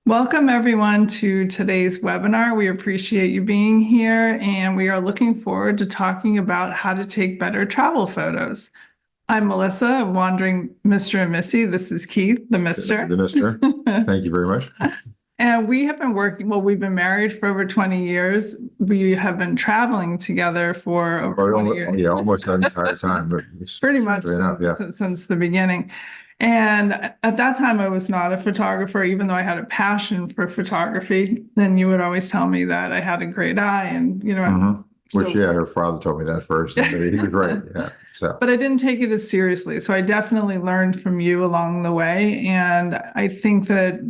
Welcome everyone to today's webinar. We appreciate you being here and we are looking forward to talking about how to take better travel photos. I'm Melissa, Wandering Mr. and Missy. This is Keith, the Mr. The Mister. Thank you very much. And we have been working, well, we've been married for over 20 years. We have been traveling together for over 20 years. Yeah, almost the entire time, but Pretty much enough, yeah. since the beginning. And at that time, I was not a photographer, even though I had a passion for photography. Then you would always tell me that I had a great eye, and Which, yeah, her father told me that first. And he was right. Yeah. So, but I didn't take it as seriously. So I definitely learned from you along the way, and I think that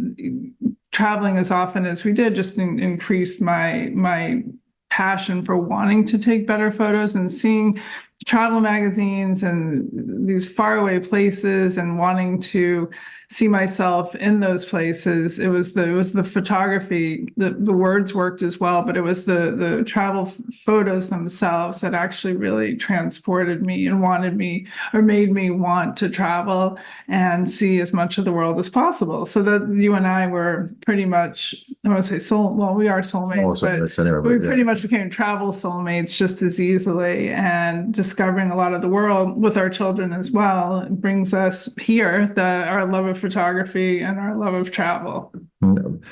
traveling as often as we did just increased my passion for wanting to take better photos and seeing travel magazines and these faraway places and wanting to see myself in those places. It was the photography, the words worked as well, but it was the travel photos themselves that actually really transported me and wanted me or made me want to travel and see as much of the world as possible. So that you and I were pretty much, I want to say we are soulmates, but we pretty much became travel soulmates just as easily, and discovering a lot of the world with our children as well. It brings us here our love of photography and our love of travel. and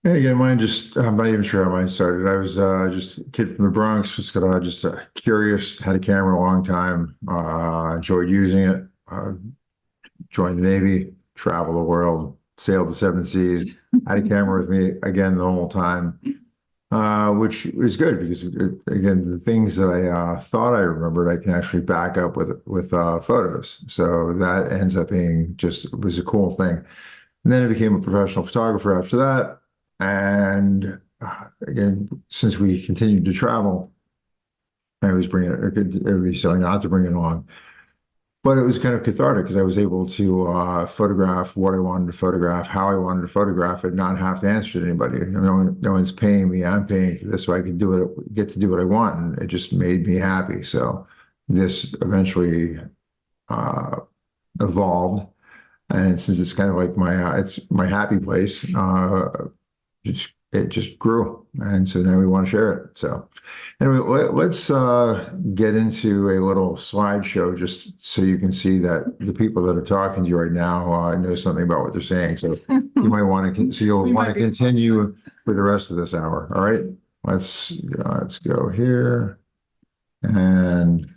again, mine I'm not even sure how mine started. I was just a kid from the Bronx, just curious, had a camera a long time, enjoyed using it, joined the Navy, traveled the world, sailed the seven seas, had a camera with me again the whole time. Which is good because again, the things that I thought I remembered, I can actually back up with photos. So that ends up being it was a cool thing. And then I became a professional photographer after that. And again, since we continued to travel, I was everybody selling not to bring it along. But it was kind of cathartic because I was able to photograph what I wanted to photograph, how I wanted to photograph it, not have to answer to anybody. No one's paying me. I'm paying for this, so I can get to do what I want, and it just made me happy. So this eventually evolved, and since it's kind of like it's my happy place, it just grew, and so now we want to share it. So anyway, let's get into a little slideshow just so you can see that the people that are talking to you right now know something about what they're saying. So you might want to, you'll want to continue for the rest of this hour. All right, let's go here and.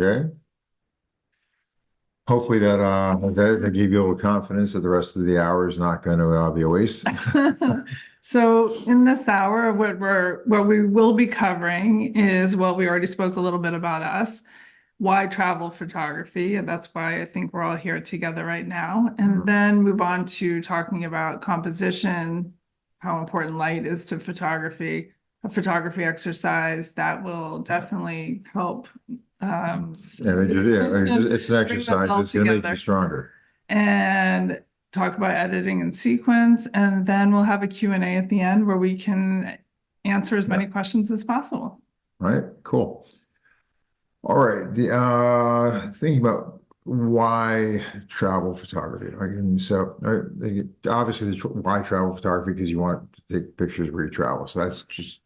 Okay. Hopefully that gave you a little confidence that the rest of the hour is not going to be a waste. So in this hour, what we will be covering is, well, we already spoke a little bit about us. why travel photography, and that's why I think we're all here together right now. And Mhm. then move on to talking about composition, how important light is to photography, a photography exercise that will definitely help. It's an Bring them exercise all that's going to make you together. stronger. And talk about editing and sequence, and then we'll have a Q&A at the end where we can answer as many questions as possible. All right, cool. All right, thinking about why travel photography. Again, so obviously, why travel photography? Because you want to take pictures where you travel. So that's just,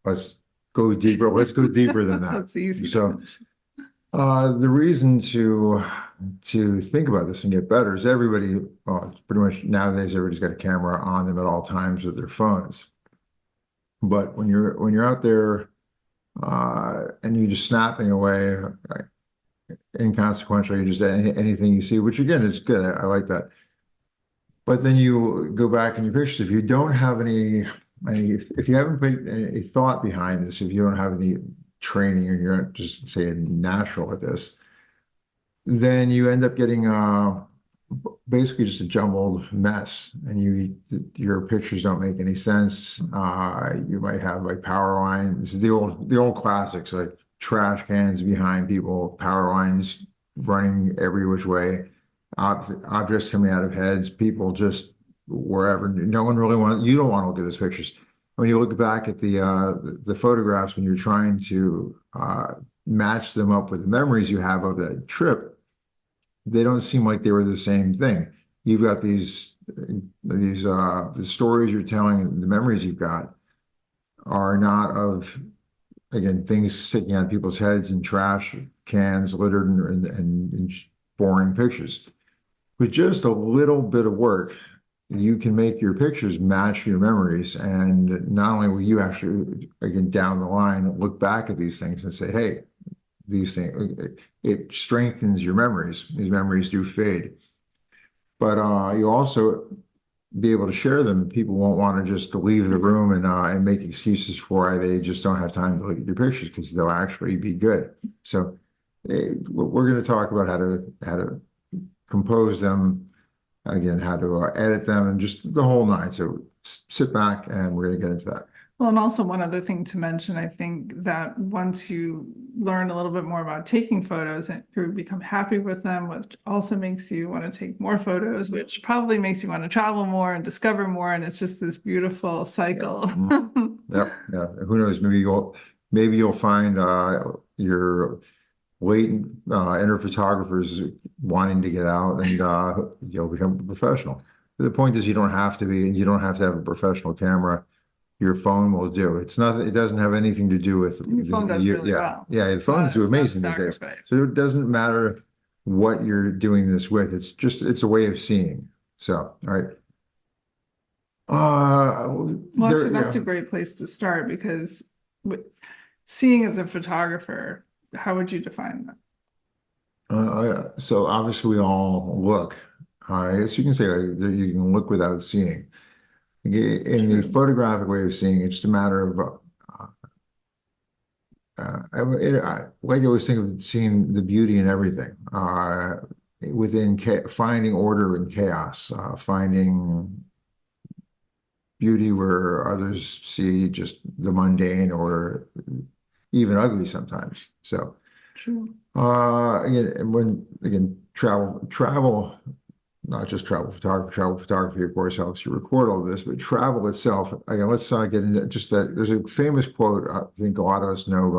let's go deeper. Let's go deeper than that. That's easy. So, the reason to think about this and get better is everybody, well, pretty much nowadays, everybody's got a camera on them at all times with their phones. But when you're out there and you're just snapping away inconsequentially, just anything you see, which again is good. I like that. But then you go back in your pictures. If you don't have if you haven't put a thought behind this, if you don't have any training, or you're not just saying natural at this, then you end up getting basically just a jumbled mess, and your pictures don't make any sense. You might have like power lines, the old classics, like trash cans behind people, power lines running every which way, objects coming out of heads, people just wherever. No one really you don't want to look at those pictures. When you look back at the photographs, when you're trying to match them up with the memories you have of that trip, they don't seem like they were the same thing. You've got the stories you're telling and the memories you've got are not of, again, things sticking out of people's heads and trash cans littered and boring pictures. With just a little bit of work, you can make your pictures match your memories. And not only will you actually, again, down the line, look back at these things and say, hey, these things, it strengthens your memories. These memories do fade. But you also be able to share them. People won't want to just leave the room and make excuses for why they just don't have time to look at your pictures, because they'll actually be good. So we're going to talk about how to compose them, again, how to edit them, and just the whole nine. So sit back and we're going to get into that. Well, and also one other thing to mention, I think that once you learn a little bit more about taking photos, and you become happy with them, which also makes you want to take more photos, which probably makes you want to travel more and discover more. And it's just this beautiful cycle. Yep. Yeah. Who knows? Maybe you'll find your latent inner photographers wanting to get out, and you'll become a professional. The point is, you don't have to be, and you don't have to have a professional camera. Your phone will do. It's not. It doesn't have anything to do with Your phone does really well. Yeah, the phones do amazing these days. So it doesn't matter what you're doing this with. It's a way of seeing. So, all right. Well, actually, that's a great place to start, because seeing as a photographer, how would you define that? So obviously we all look. I guess you can say you can look without seeing. In the photographic way of seeing, it's just a matter of like I always think of seeing the beauty in everything, within finding order in chaos, finding beauty where others see just the mundane or even ugly sometimes. So, True. Again, travel. Not just travel photography, of course, helps you record all this, but travel itself. Again, let's get into just that. There's a famous quote I think a lot of us know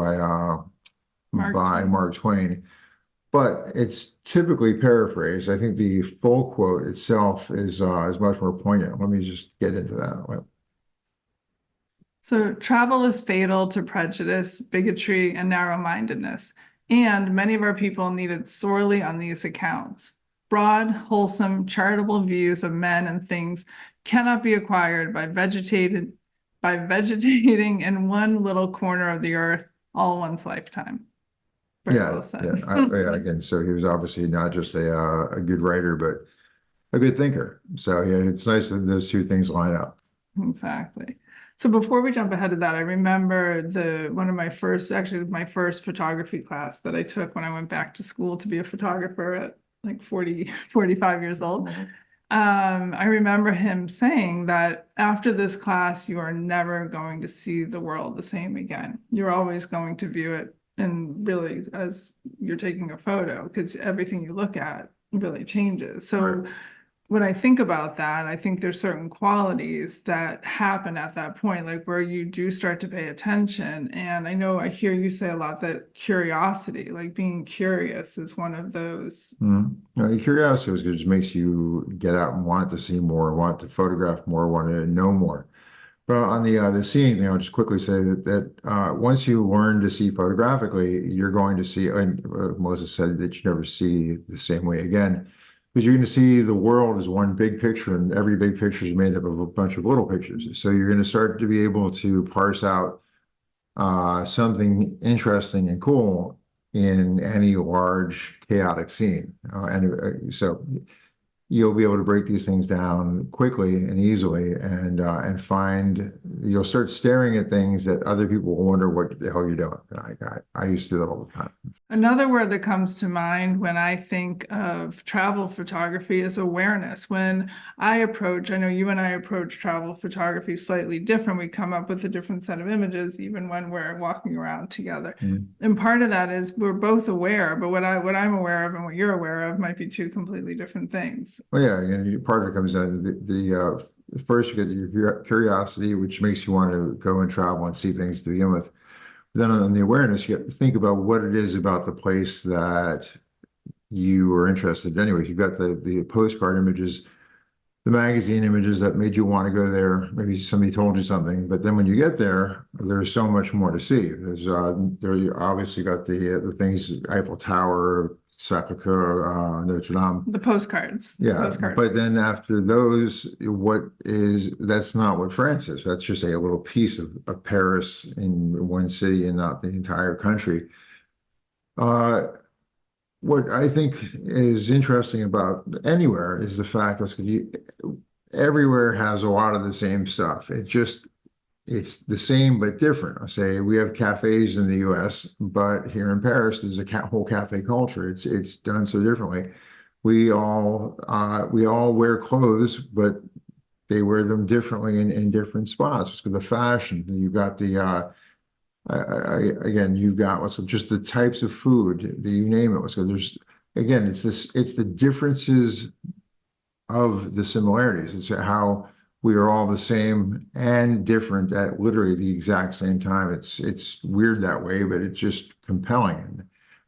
by Mark Twain, but it's typically paraphrased. I think the full quote itself is much more poignant. Let me just get into that. So, travel is fatal to prejudice, bigotry, and narrow-mindedness, and many of our people need it sorely on these accounts. Broad, wholesome, charitable views of men and things cannot be acquired by vegetating in one little corner of the earth all one's lifetime. Very well said. Again, so he was obviously not just a good writer, but a good thinker. So yeah, it's nice that those two things line up. Exactly. So before we jump ahead of that, I remember one of my first, actually my first photography class that I took when I went back to school to be a photographer at like 40, 45 years old. I remember him saying that after this class, you are never going to see the world the same again. You're always going to view it and really as you're taking a photo, because everything you look at really changes. So Right. when I think about that, I think there's certain qualities that happen at that point, like where you do start to pay attention. And I know I hear you say a lot that curiosity, like being curious, is one of those. Now, the curiosity was good. It just makes you get out and want to see more, want to photograph more, want to know more. But on the seeing thing, I'll just quickly say that once you learn to see photographically, you're going to see. And Moses said that you never see the same way again, because you're going to see the world as one big picture, and every big picture is made up of a bunch of little pictures. So you're going to start to be able to parse out something interesting and cool in any large chaotic scene. So you'll be able to break these things down quickly and easily, and find you'll start staring at things that other people will wonder what the hell you're doing. I used to do that all the time. Another word that comes to mind when I think of travel photography is awareness. When I know you and I approach travel photography slightly different. We come up with a different set of images, even when we're walking around together. And part of that is we're both aware, but what I'm aware of and what you're aware of might be two completely different things. Well, yeah, part of it comes down to first you get your curiosity, which makes you want to go and travel and see things to begin with. Then on the awareness, you have to think about what it is about the place that you are interested in. Anyways, you've got the postcard images, the magazine images that made you want to go there. Maybe somebody told you something, but then when you get there, there's so much more to see. There you obviously got the things, Eiffel Tower, Sacré-Cœur, Notre Dame. The postcards. Yeah, but then after those, that's not what France is. That's just a little piece of Paris in one city and not the entire country. What I think is interesting about anywhere is the fact that everywhere has a lot of the same stuff. It's the same but different. I say we have cafes in the U.S., but here in Paris, there's a whole cafe culture. It's done so differently. We all wear clothes, but they wear them differently in different spots. Because the fashion, you've got again, you've got just the types of food, you name it. So there's again, it's the differences of the similarities. It's how we are all the same and different at literally the exact same time. It's weird that way, but it's just compelling.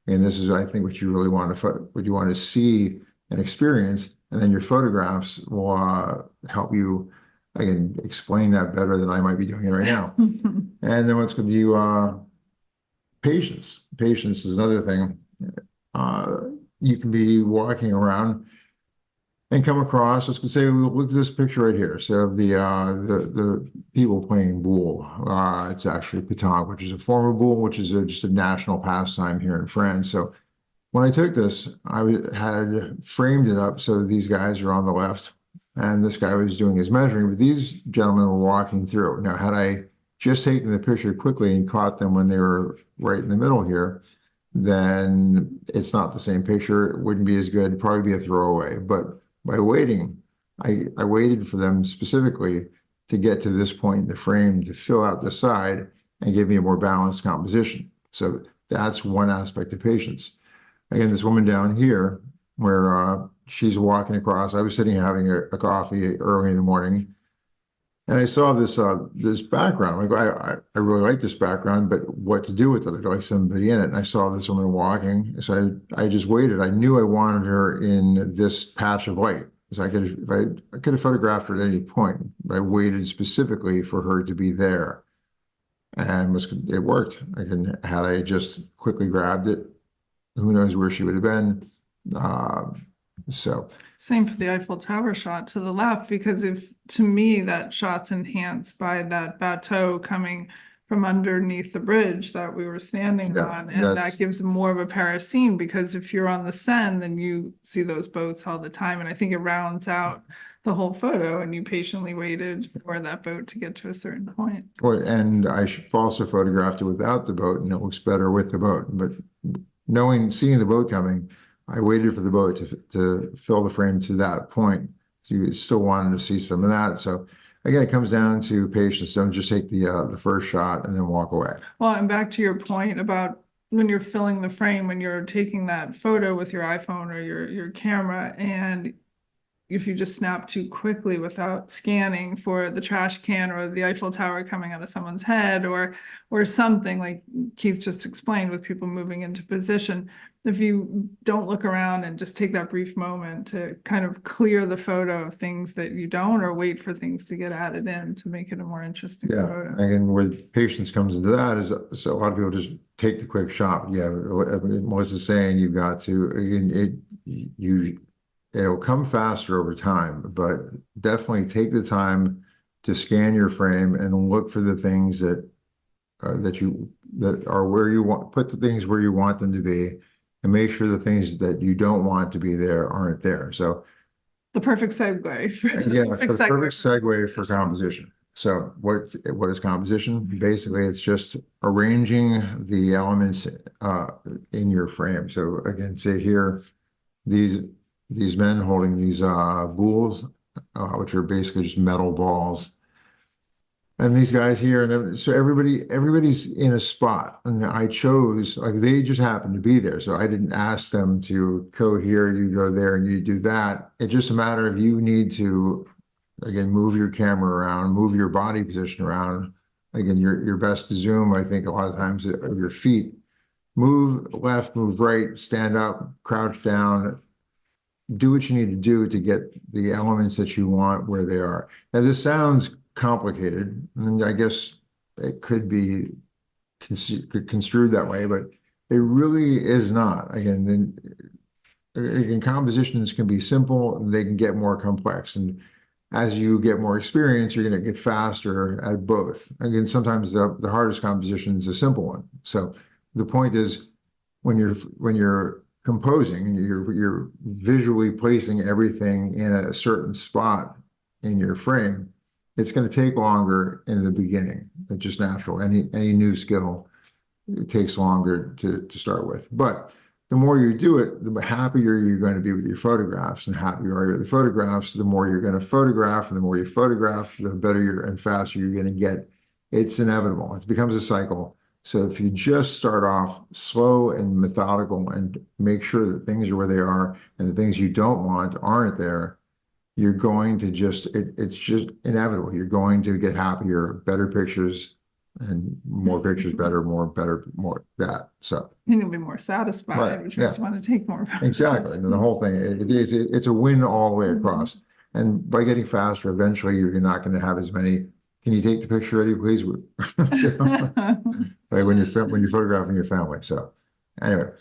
And this is, I think, what you really want to see and experience, and then your photographs will help you, again, explain that better than I might be doing it right now. And then what's going to be patience. Patience is another thing. You can be walking around and come across, let's say, look at this picture right here. So the people playing boule. It's actually pétanque, which is a form of boule, which is just a national pastime here in France. So when I took this, I had framed it up so these guys are on the left, and this guy was doing his measuring, but these gentlemen were walking through. Now, had I just taken the picture quickly and caught them when they were right in the middle here, then it's not the same picture. It wouldn't be as good, it'd probably be a throwaway. But by waiting, I waited for them specifically to get to this point in the frame to fill out the side and give me a more balanced composition. So that's one aspect of patience. Again, this woman down here, where she's walking across, I was sitting having a coffee early in the morning, and I saw this background. Like I really like this background, but what to do with it? I'd like somebody in it. And I saw this woman walking, so I just waited. I knew I wanted her in this patch of light, because I could have photographed her at any point. But I waited specifically for her to be there, and it worked. Had I just quickly grabbed it, who knows where she would have been. Same for the Eiffel Tower shot to the left, because to me, that shot's enhanced by that bateau coming from underneath the bridge that we were standing Yeah, on. And that that's- gives more of a Paris-scene, because if you're on the Seine, then you see those boats all the time. And I think it rounds out the whole photo, and you patiently waited for that boat to get to a certain point. Well, and I also photographed it without the boat, and it looks better with the boat. But seeing the boat coming, I waited for the boat to fill the frame to that point. So you still wanted to see some of that. So again, it comes down to patience. Don't just take the first shot and then walk away. Well, and back to your point about when you're filling the frame, when you're taking that photo with your iPhone or your camera, and if you just snap too quickly without scanning for the trash can or the Eiffel Tower coming out of someone's head, or something like Keith just explained with people moving into position, if you don't look around and just take that brief moment to kind of clear the photo of things that you don't, or wait for things to get added in to make it a more interesting Yeah, photo. and where patience comes into that is, so a lot of people just take the quick shot. Yeah, Melissa's saying you've got to, it'll come faster over time, but definitely take the time to scan your frame and look for the things that are where you want, put the things where you want them to be, and make sure the things that you don't want to be there aren't there. So The perfect segue. yeah, for the perfect segue for composition. So what is composition? Basically, it's just arranging the elements in your frame. So again, say here, these men holding these boules, which are basically just metal balls. And these guys here, and then, so everybody's in a spot, and I chose, like, they just happened to be there. So I didn't ask them to go here, you go there, and you do that. It's just a matter of you need to, again, move your camera around, move your body position around. Again, your best to zoom, I think a lot of times, of your feet. Move left, move right, stand up, crouch down, do what you need to do to get the elements that you want where they are. Now, this sounds complicated, and I guess it could be construed that way, but it really is not. Again, compositions can be simple, and they can get more complex. And as you get more experience, you're going to get faster at both. Again, sometimes the hardest composition is a simple one. So the point is, when you're composing and you're visually placing everything in a certain spot in your frame, it's going to take longer in the beginning. It's just natural. Any new skill, it takes longer to start with. But the more you do it, the happier you're going to be with your photographs, and happier you are with the photographs, the more you're going to photograph, and the more you photograph, the better and faster you're going to get. It's inevitable. It becomes a cycle. So if you just start off slow and methodical and make sure that things are where they are, and the things you don't want aren't there, you're going to it's just inevitable. You're going to get happier, better pictures, and more pictures, better, more that. So And you'll be more satisfied, right, which makes you want to take more photos. Exactly. And the whole thing, it's a win all the way across. And by getting faster, eventually you're not going to have as many. Can you take the picture ready, please? So, right, when you're photographing your family. So anyway.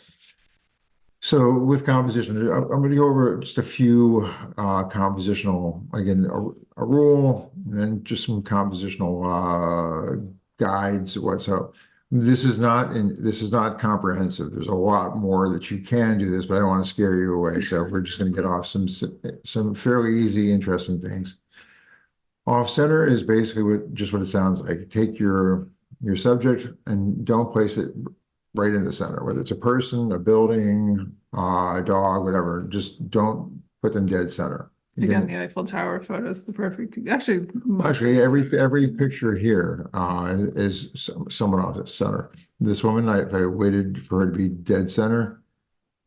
So with composition, I'm going to go over just a few compositional, again, a rule, and then just some compositional guides. So this is not comprehensive. There's a lot more that you can do this, but I don't want to scare you away. So we're just going to get off some fairly easy, interesting things. Off center is basically what it sounds like. Take your subject and don't place it right in the center, whether it's a person, a building, a dog, whatever. Just don't put them dead center. Again, the Eiffel Tower photo is the perfect. Actually, every picture here is someone off the center. This woman, if I waited for her to be dead center,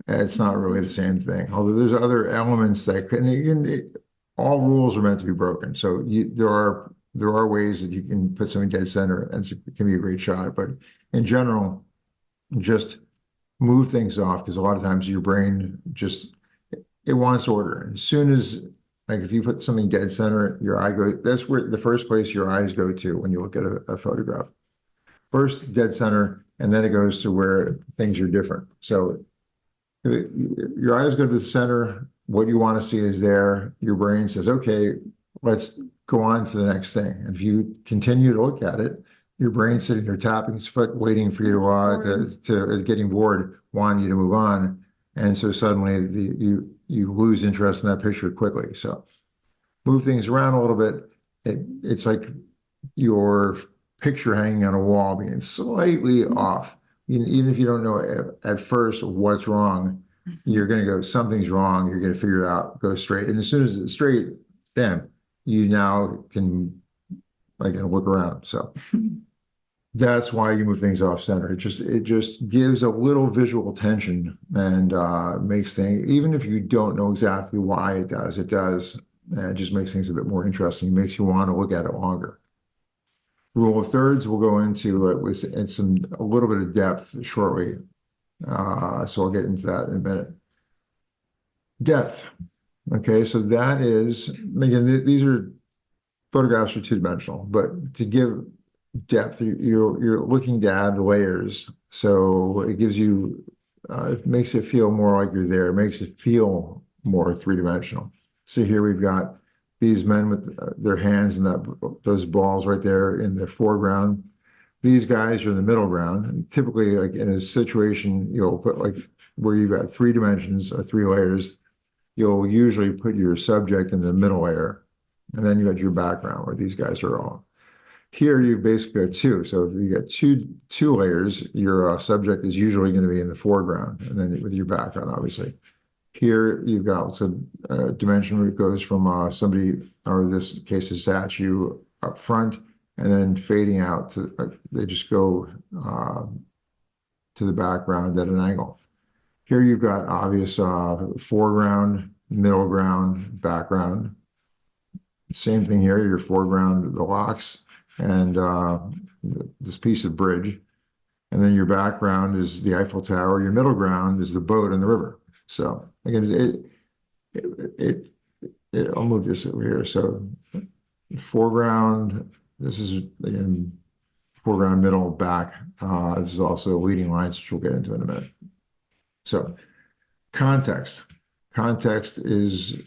it's not really the same thing. Although there's other elements that all rules are meant to be broken. So there are ways that you can put something dead center, and it can be a great shot. But in general, just move things off, because a lot of times your brain it wants order. And as soon as, like, if you put something dead center, your eye goes, that's where the first place your eyes go to when you look at a photograph. First dead center, and then it goes to where things are different. So your eyes go to the center, what you want to see is there. Your brain says, okay, let's go on to the next thing. And if you continue to look at it, your brain sitting there tapping its foot, waiting for you to getting bored, wanting you to move on. And so suddenly you lose interest in that picture quickly. So move things around a little bit. It's like your picture hanging on a wall being slightly off. Even if you don't know at first what's wrong, you're going to go, something's wrong. You're going to figure it out, go straight. And as soon as it's straight, bam, you now can look around. So that's why you move things off center. It just gives a little visual tension and makes things, even if you don't know exactly why it does, it just makes things a bit more interesting. It makes you want to look at it longer. Rule of thirds, we'll go into it with a little bit of depth shortly. So I'll get into that in a minute. Depth. Okay, so that is, again, these are photographs are two-dimensional, but to give depth, you're looking to add layers. So it gives you, it makes it feel more like you're there. It makes it feel more three-dimensional. So here we've got these men with their hands and those balls right there in the foreground. These guys are in the middle ground. And typically, like in a situation, you'll put like where you've got 3 dimensions or 3 layers, you'll usually put your subject in the middle layer, and then you got your background where these guys are all. Here you basically got 2. So if you got two layers, your subject is usually going to be in the foreground, and then with your background, obviously. Here you've got a dimension where it goes from somebody, or this case, a statue up front, and then fading out to they just go to the background at an angle. Here you've got obvious foreground, middle ground, background. Same thing here, your foreground, the locks, and this piece of bridge. And then your background is the Eiffel Tower. Your middle ground is the boat in the river. So again, I'll move this over here. So foreground, this is again, foreground, middle, back. This is also leading lines, which we'll get into in a minute. So context. Context is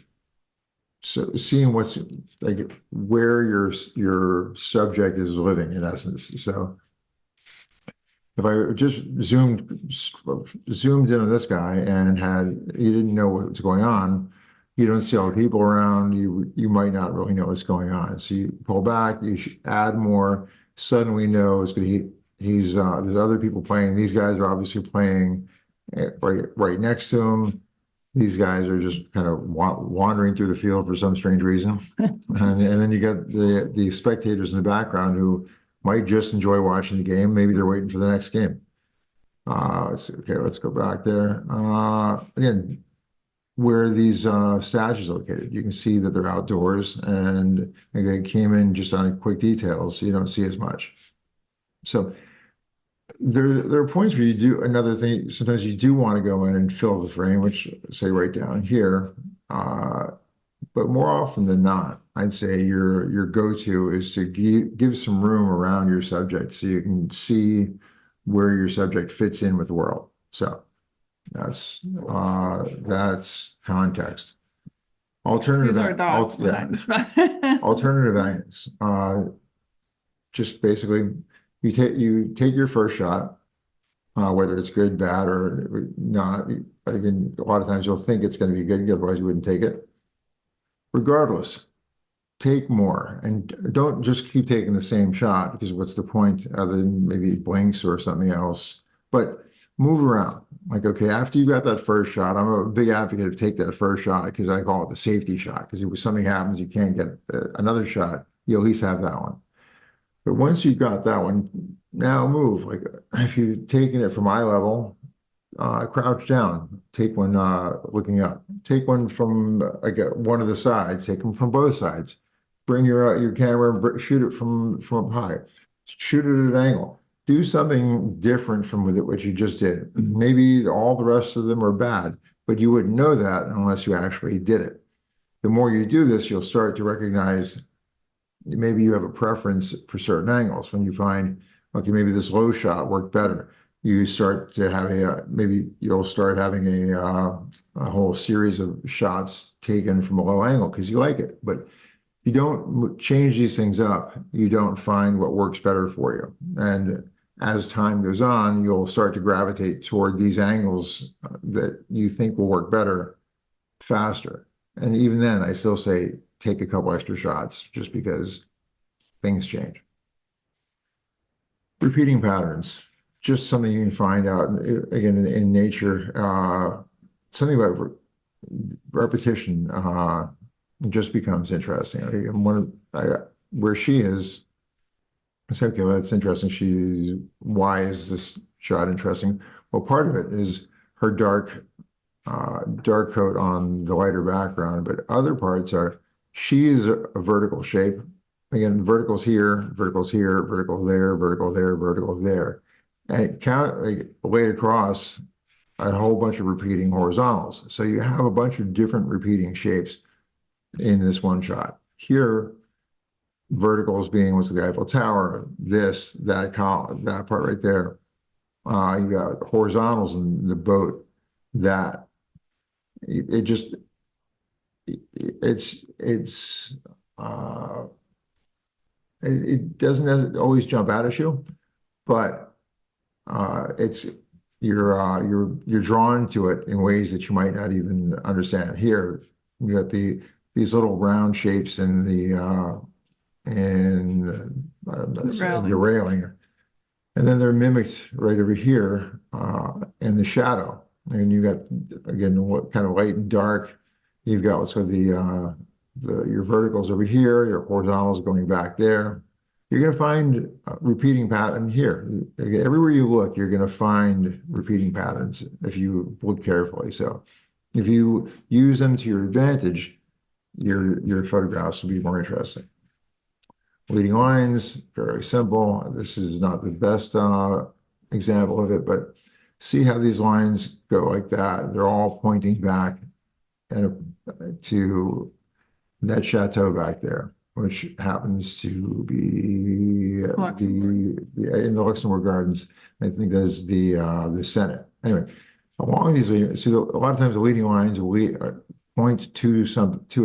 seeing what's like where your subject is living in essence. So if I just zoomed in on this guy and you didn't know what was going on, you don't see all the people around, you might not really know what's going on. So you pull back, you should add more. Suddenly know it's going there's other people playing. These guys are obviously playing right next to him. These guys are just kind of wandering through the field for some strange reason. and then you got the spectators in the background who might just enjoy watching the game. Maybe they're waiting for the next game. Okay, let's go back there. Again, where these statues are located, you can see that they're outdoors, and again, came in just on quick details, so you don't see as much. So there are points where you do another thing. Sometimes you do want to go in and fill the frame, which say right down here. But more often than not, I'd say your go-to is to give some room around your subject so you can see where your subject fits in with the world. So that's context. Alternative alternative angles. Just basically, you take your first shot, whether it's good, bad, or not. Again, a lot of times you'll think it's going to be good, otherwise you wouldn't take it. Regardless, take more, and don't just keep taking the same shot, because what's the point other than maybe blinks or something else? But move around. Like, okay, after you got that first shot, I'm a big advocate of take that first shot, because I call it the safety shot, because if something happens, you can't get another shot, you at least have that one. But once you've got that one, now move. Like if you've taken it from eye level, crouch down, take one looking up, take one from like one of the sides, take them from both sides, bring your camera and shoot it from up high, shoot it at an angle, do something different from what you just did. Maybe all the rest of them are bad, but you wouldn't know that unless you actually did it. The more you do this, you'll start to recognize maybe you have a preference for certain angles. When you find, okay, maybe this low shot worked better, you start to have maybe you'll start having a whole series of shots taken from a low angle because you like it. But you don't change these things up, you don't find what works better for you. And as time goes on, you'll start to gravitate toward these angles that you think will work better faster. And even then, I still say take a couple extra shots just because things change. Repeating patterns, just something you can find out again in nature. Something about repetition just becomes interesting. Where she is, I say, okay, well, that's interesting. Why is this shot interesting? Well, part of it is her dark coat on the lighter background, but other parts are she is a vertical shape. Again, verticals here, vertical there, vertical there, vertical there. And laid across a whole bunch of repeating horizontals. So you have a bunch of different repeating shapes in this one shot. Here, verticals being what's the Eiffel Tower, this, that column, that part right there. You got horizontals in the boat that it doesn't always jump out at you, but it's you're drawn to it in ways that you might not even understand. Here, you got these little round shapes in the railing, and then they're mimicked right over here in the shadow. And you got again what kind of light and dark. You've got what's called your verticals over here, your horizontals going back there. You're going to find a repeating pattern here. Everywhere you look, you're going to find repeating patterns if you look carefully. So if you use them to your advantage, your photographs will be more interesting. Leading lines, very simple. This is not the best example of it, but see how these lines go like that. They're all pointing back to that chateau back there, which happens to be in the Luxembourg Gardens. I think that's the Senate. Anyway, along these, see, a lot of times the leading lines will point to a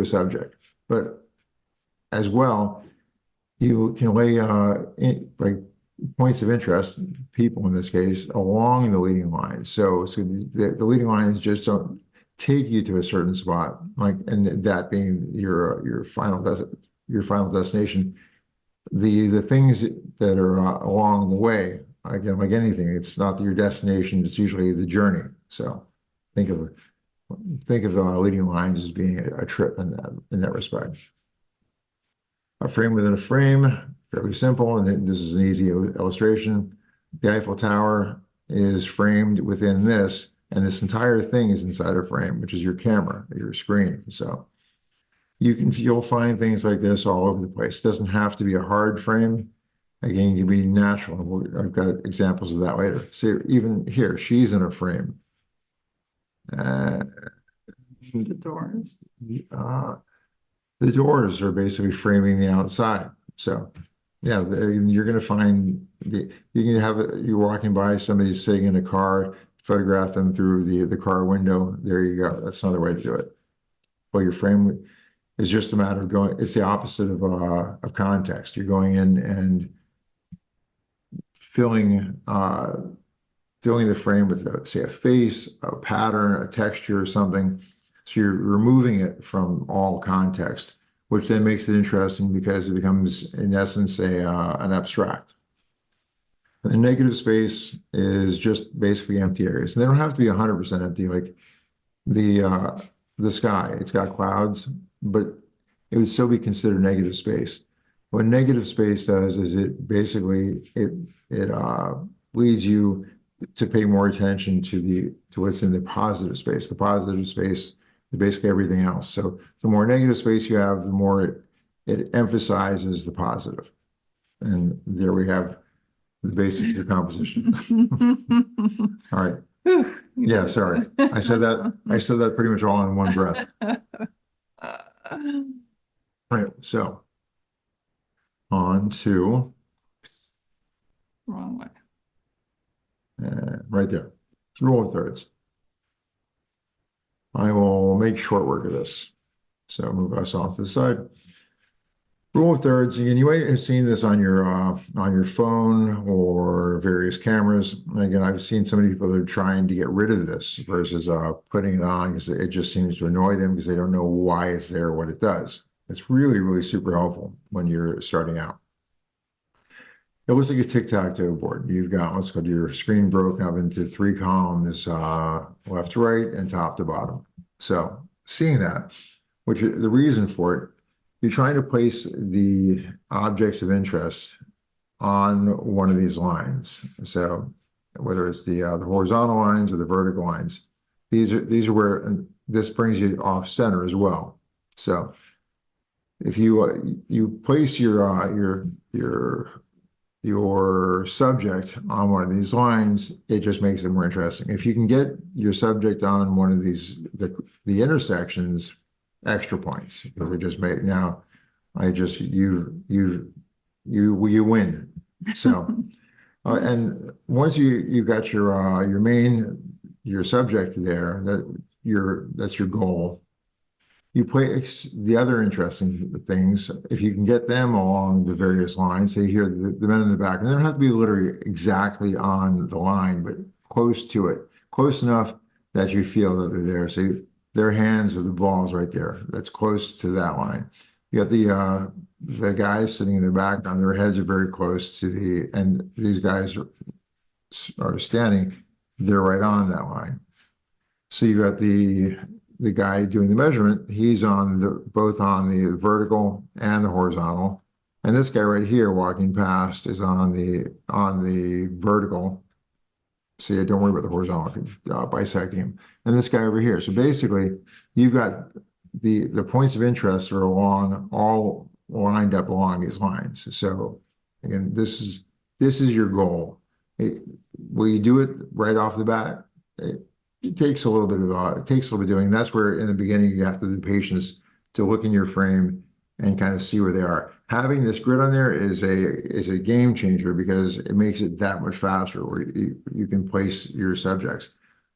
subject, but as well, you can lay like points of interest, people in this case, along the leading lines. So the leading lines just don't take you to a certain spot, like, and that being your final destination. The things that are along the way, again, like anything, it's not your destination; it's usually the journey. So think of leading lines as being a trip in that respect. A frame within a frame, fairly simple, and this is an easy illustration. The Eiffel Tower is framed within this, and this entire thing is inside a frame, which is your camera, your screen. So you'll find things like this all over the place. It doesn't have to be a hard frame. Again, it can be natural. I've got examples of that later. See, even here, she's in a frame. The doors. The doors are basically framing the outside. So yeah, you're going to find you're walking by, somebody's sitting in a car, photograph them through the car window. There you go. That's another way to do it. Well, your frame is just a matter of going, it's the opposite of context. You're going in and filling the frame with, say, a face, a pattern, a texture, or something. So you're removing it from all context, which then makes it interesting because it becomes, in essence, an abstract. The negative space is just basically empty areas. And they don't have to be 100% empty, like the sky. It's got clouds, but it would still be considered negative space. What negative space does is it basically leads you to pay more attention to what's in the positive space. The positive space is basically everything else. So the more negative space you have, the more it emphasizes the positive. And there we have the basics of your composition. All right. Yeah, sorry. I said that pretty much all in one breath. Right. So on to Wrong way. right there. Rule of thirds. I will make short work of this. So move us off to the side. Rule of thirds, again, you might have seen this on your phone or various cameras. Again, I've seen so many people that are trying to get rid of this versus putting it on because it just seems to annoy them because they don't know why it's there or what it does. It's really, really super helpful when you're starting out. It looks like a tic-tac-toe board. You've got what's called your screen broken up into three columns, left to right and top to bottom. So seeing that, the reason for it, you're trying to place the objects of interest on one of these lines. So whether it's the horizontal lines or the vertical lines, these are where, and this brings you off center as well. So if you place your subject on one of these lines, it just makes it more interesting. If you can get your subject on one of these, the intersections, extra points. Those are just made. Now, you win. So, and once you've got your subject there, that's your goal. You play the other interesting things. If you can get them along the various lines, say here, the men in the back, and they don't have to be literally exactly on the line, but close to it, close enough that you feel that they're there. So their hands with the balls right there. That's close to that line. You got the guys sitting in the background, their heads are very close to and these guys are standing, they're right on that line. So you got the guy doing the measurement, he's both on the vertical and the horizontal. And this guy right here walking past is on the vertical. See, don't worry about the horizontal, bisecting him. And this guy over here. So basically, you've got the points of interest are all lined up along these lines. So again, this is your goal. Will you do it right off the bat? It takes a little bit of doing. That's where in the beginning you have to have the patience to look in your frame and kind of see where they are. Having this grid on there is a game changer because it makes it that much faster where you can place your subjects.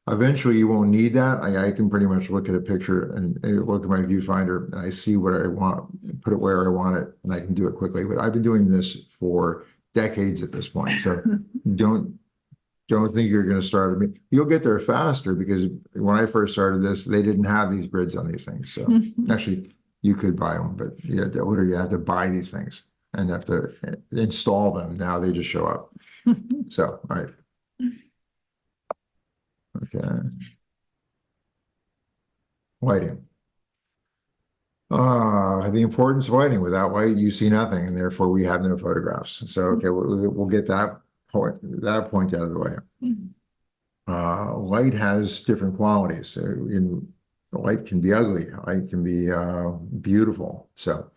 Eventually you won't need that. I can pretty much look at a picture and look at my viewfinder and I see what I want, put it where I want it, and I can do it quickly. But I've been doing this for decades at this point. So don't think you're going to start. You'll get there faster because when I first started this, they didn't have these grids on these things. So actually, you could buy them, but you have to buy these things and have to install them. Now they just show up. So, all right. Okay. Lighting. The importance of lighting. Without light, you see nothing, and therefore we have no photographs. So, okay, we'll get that point out of the way. Light has different qualities. Light can be ugly. Light can be beautiful. So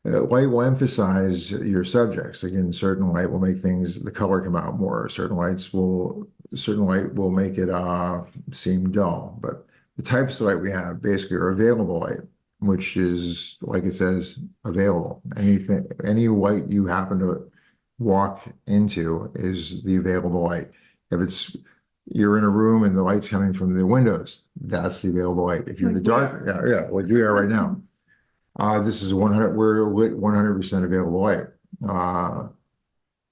light will emphasize your subjects. Again, certain light will make the color come out more. Certain light will make it seem dull. But the types of light we have basically are available light, which is, like it says, available. Any light you happen to walk into is the available light. If you're in a room and the light's coming from the windows, that's the available light. If you're in the dark, yeah, like we are right now. This is 100. We're 100% available light.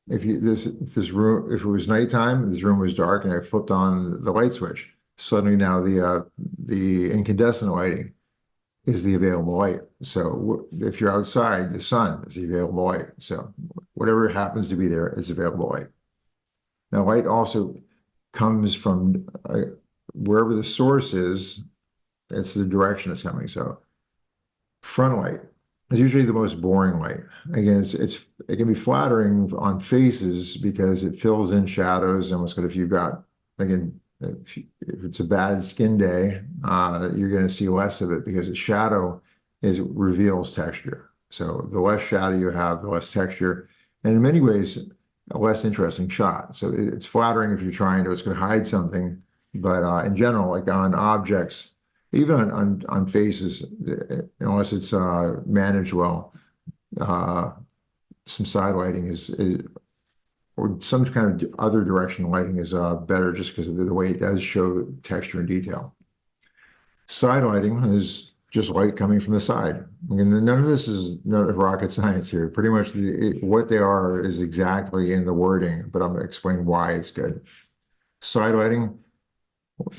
If it was nighttime, this room was dark, and I flipped on the light switch, suddenly now the incandescent lighting is the available light. So if you're outside, the sun is the available light. So whatever happens to be there is available light. Now, light also comes from wherever the source is, it's the direction it's coming. So front light is usually the most boring light. Again, it can be flattering on faces because it fills in shadows. Almost good if you've got, again, if it's a bad skin day, you're going to see less of it because shadow reveals texture. So the less shadow you have, the less texture, and in many ways, a less interesting shot. So it's flattering if you're it's going to hide something, but in general, like on objects, even on faces, unless it's managed well, some side lighting or some kind of other direction lighting is better just because of the way it does show texture and detail. Side lighting is just light coming from the side. And none of this is not rocket science here. Pretty much what they are is exactly in the wording, but I'm going to explain why it's good. Side lighting,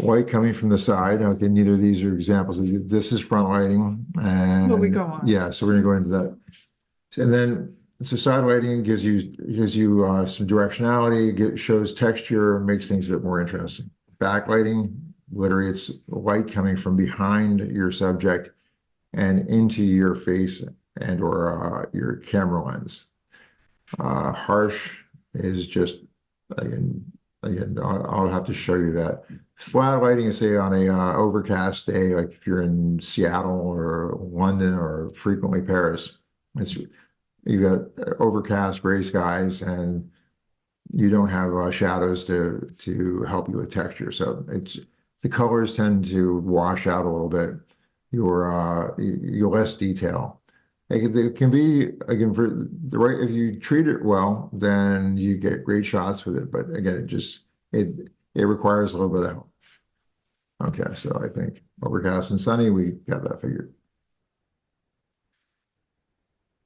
light coming from the side. Okay, neither of these are examples. This is front lighting, Well, we and go on. yeah, so we're going to go into that. And then so side lighting gives you some directionality, shows texture, makes things a bit more interesting. Backlighting, literally, it's light coming from behind your subject and into your face and or your camera lens. Harsh is just again, I'll have to show you that. Flat lighting is say on a overcast day, like if you're in Seattle or London or frequently Paris, it's you got overcast gray skies and you don't have shadows to help you with texture. So it's the colors tend to wash out a little bit. Your less detail. It can be again for the right if you treat it well, then you get great shots with it. But again, it requires a little bit of help. Okay, so I think overcast and sunny, we got that figured.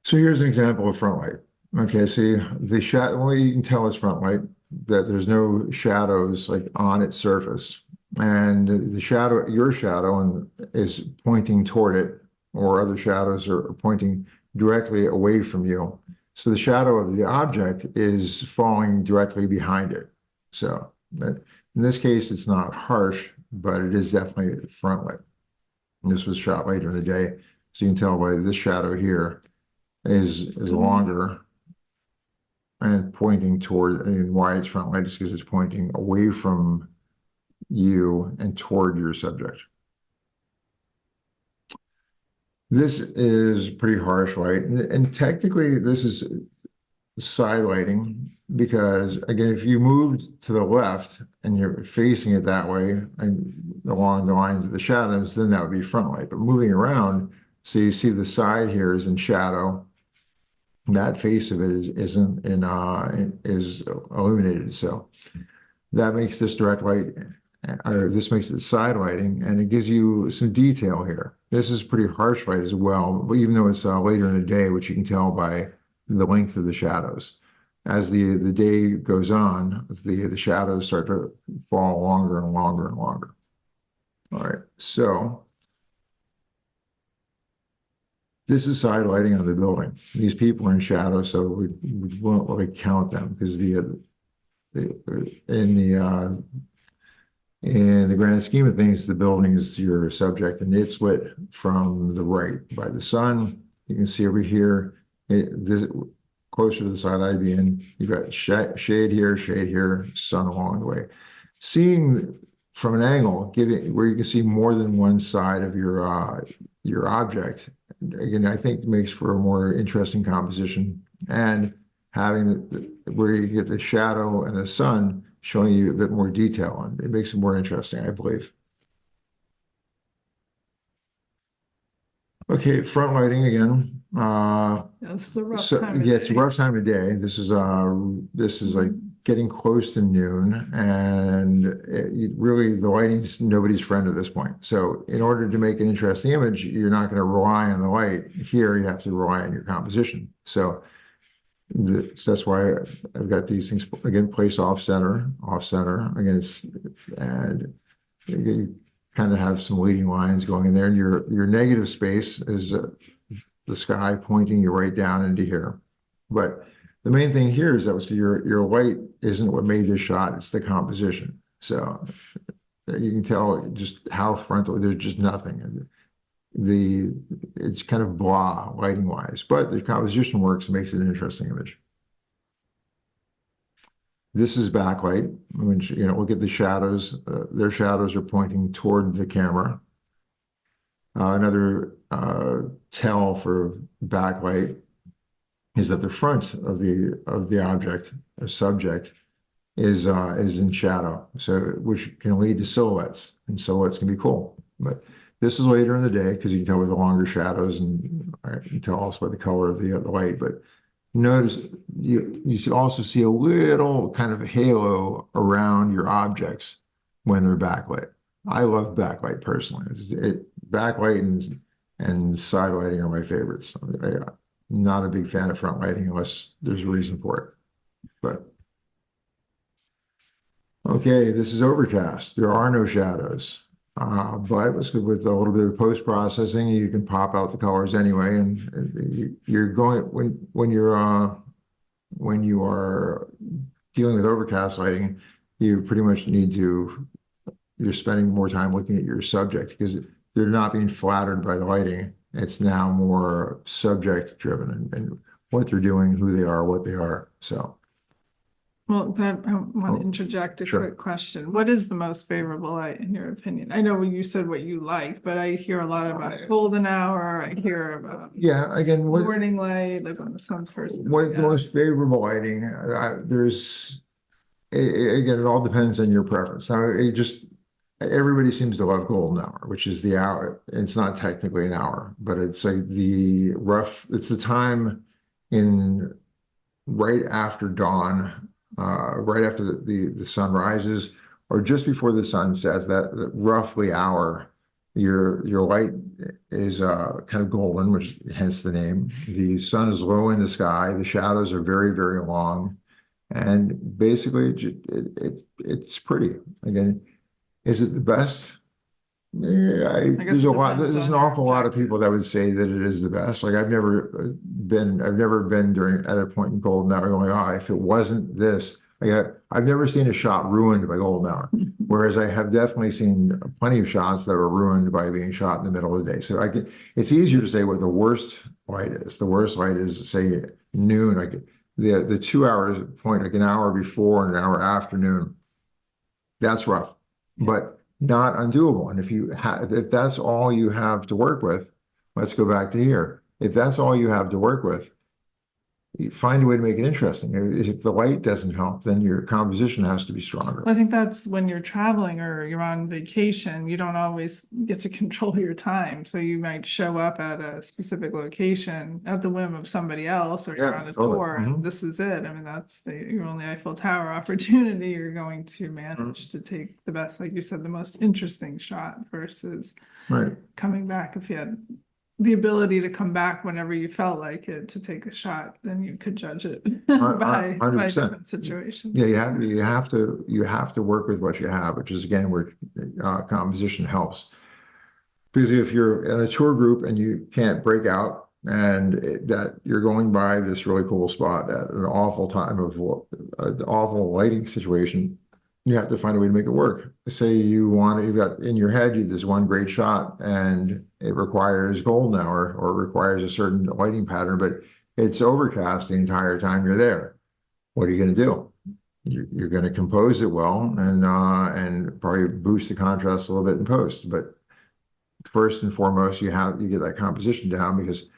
So here's an example of front light. Okay, see the shadow, well, you can tell it's front light that there's no shadows like on its surface. And the shadow, your shadow is pointing toward it, or other shadows are pointing directly away from you. So the shadow of the object is falling directly behind it. So in this case, it's not harsh, but it is definitely front light. And this was shot later in the day. So you can tell by this shadow here is longer and pointing toward, and why it's front light is because it's pointing away from you and toward your subject. This is pretty harsh light, and technically this is side lighting because again, if you moved to the left and you're facing it that way and along the lines of the shadows, then that would be front light. But moving around, so you see the side here is in shadow. That face of it is illuminated. So that makes this direct light, or this makes it side lighting, and it gives you some detail here. This is pretty harsh light as well, but even though it's later in the day, which you can tell by the length of the shadows. As the day goes on, the shadows start to fall longer and longer and longer. All right, so this is side lighting on the building. These people are in shadow, so we won't really count them because in the grand scheme of things, the building is your subject, and it's lit from the right by the sun. You can see over here, this closer to the side I'd be in, you've got shade here, sun along the way. Seeing from an angle, where you can see more than one side of your object, again, I think makes for a more interesting composition, and having where you get the shadow and the sun showing you a bit more detail, and it makes it more interesting, I believe. Okay, front lighting again. It's the rough So time of yeah, it's a day. rough time of day. This is like getting close to noon, and really the lighting's nobody's friend at this point. So in order to make an interesting image, you're not going to rely on the light. Here, you have to rely on your composition. So that's why I've got these things again placed off center. Again, and you kind of have some leading lines going in there, and your negative space is the sky pointing you right down into here. But the main thing here is that your light isn't what made this shot, it's the composition. So you can tell just how frontal, there's just nothing. It's kind of blah lighting wise, but the composition works and makes it an interesting image. This is backlight, which, look at the shadows. Their shadows are pointing toward the camera. Another tell for backlight is that the front of the object or subject is in shadow, so which can lead to silhouettes, and silhouettes can be cool. But this is later in the day because you can tell by the longer shadows, and you can tell also by the color of the light. But notice you also see a little kind of halo around your objects when they're backlit. I love backlight personally. Backlight and and side lighting are my favorites. I'm not a big fan of front lighting unless there's a reason for it. But okay, this is overcast. There are no shadows. But it's good with a little bit of post-processing. You can pop out the colors anyway, and you're going when you are dealing with overcast lighting, you pretty much you're spending more time looking at your subject because they're not being flattered by the lighting. It's now more subject driven and what they're doing, who they are, what they are. So. Well, I want to interject a quick question. What is the most favorable light in your opinion? I know you said what you like, but I hear a lot about golden hour. I hear about again, morning light, like when the sun's first. What the most favorable lighting? Again, it all depends on your preference. Now, everybody seems to love golden hour, which is the hour. It's not technically an hour, but it's like it's the time right after dawn. Right after the sun rises or just before the sun sets, that roughly hour, your light is kind of golden, which hence the name. The sun is low in the sky. The shadows are very, very long. And basically, it's pretty. Again, is it the best? There's an awful lot of people that would say that it is the best. Like I've never been at a point in golden hour going, if it wasn't this, I've never seen a shot ruined by golden hour. Whereas I have definitely seen plenty of shots that were ruined by being shot in the middle of the day. So it's easier to say what the worst light is. The worst light is say noon, like the 2 hours point, like an hour before and an hour after noon. That's rough, but not undoable. And if that's all you have to work with, let's go back to here. If that's all you have to work with, you find a way to make it interesting. If the light doesn't help, then your composition has to be stronger. I think that's when you're traveling or you're on vacation, you don't always get to control your time. So you might show up at a specific location at the whim of somebody else, or you're on a tour, and this is it. I mean, that's your only Eiffel Tower opportunity. You're going to manage to take the best, like you said, the most interesting shot versus coming back. If you had the ability to come back whenever you felt like it to take a shot, then you could judge it by different situations. Yeah, you have to work with what you have, which is again where composition helps. Because if you're in a tour group and you can't break out, and that you're going by this really cool spot at an awful time of an awful lighting situation, you have to find a way to make it work. Say you've got in your head this one great shot and it requires golden hour or requires a certain lighting pattern, but it's overcast the entire time you're there. What are you going to do? You're going to compose it well and probably boost the contrast a little bit in post. But first and foremost, you get that composition down because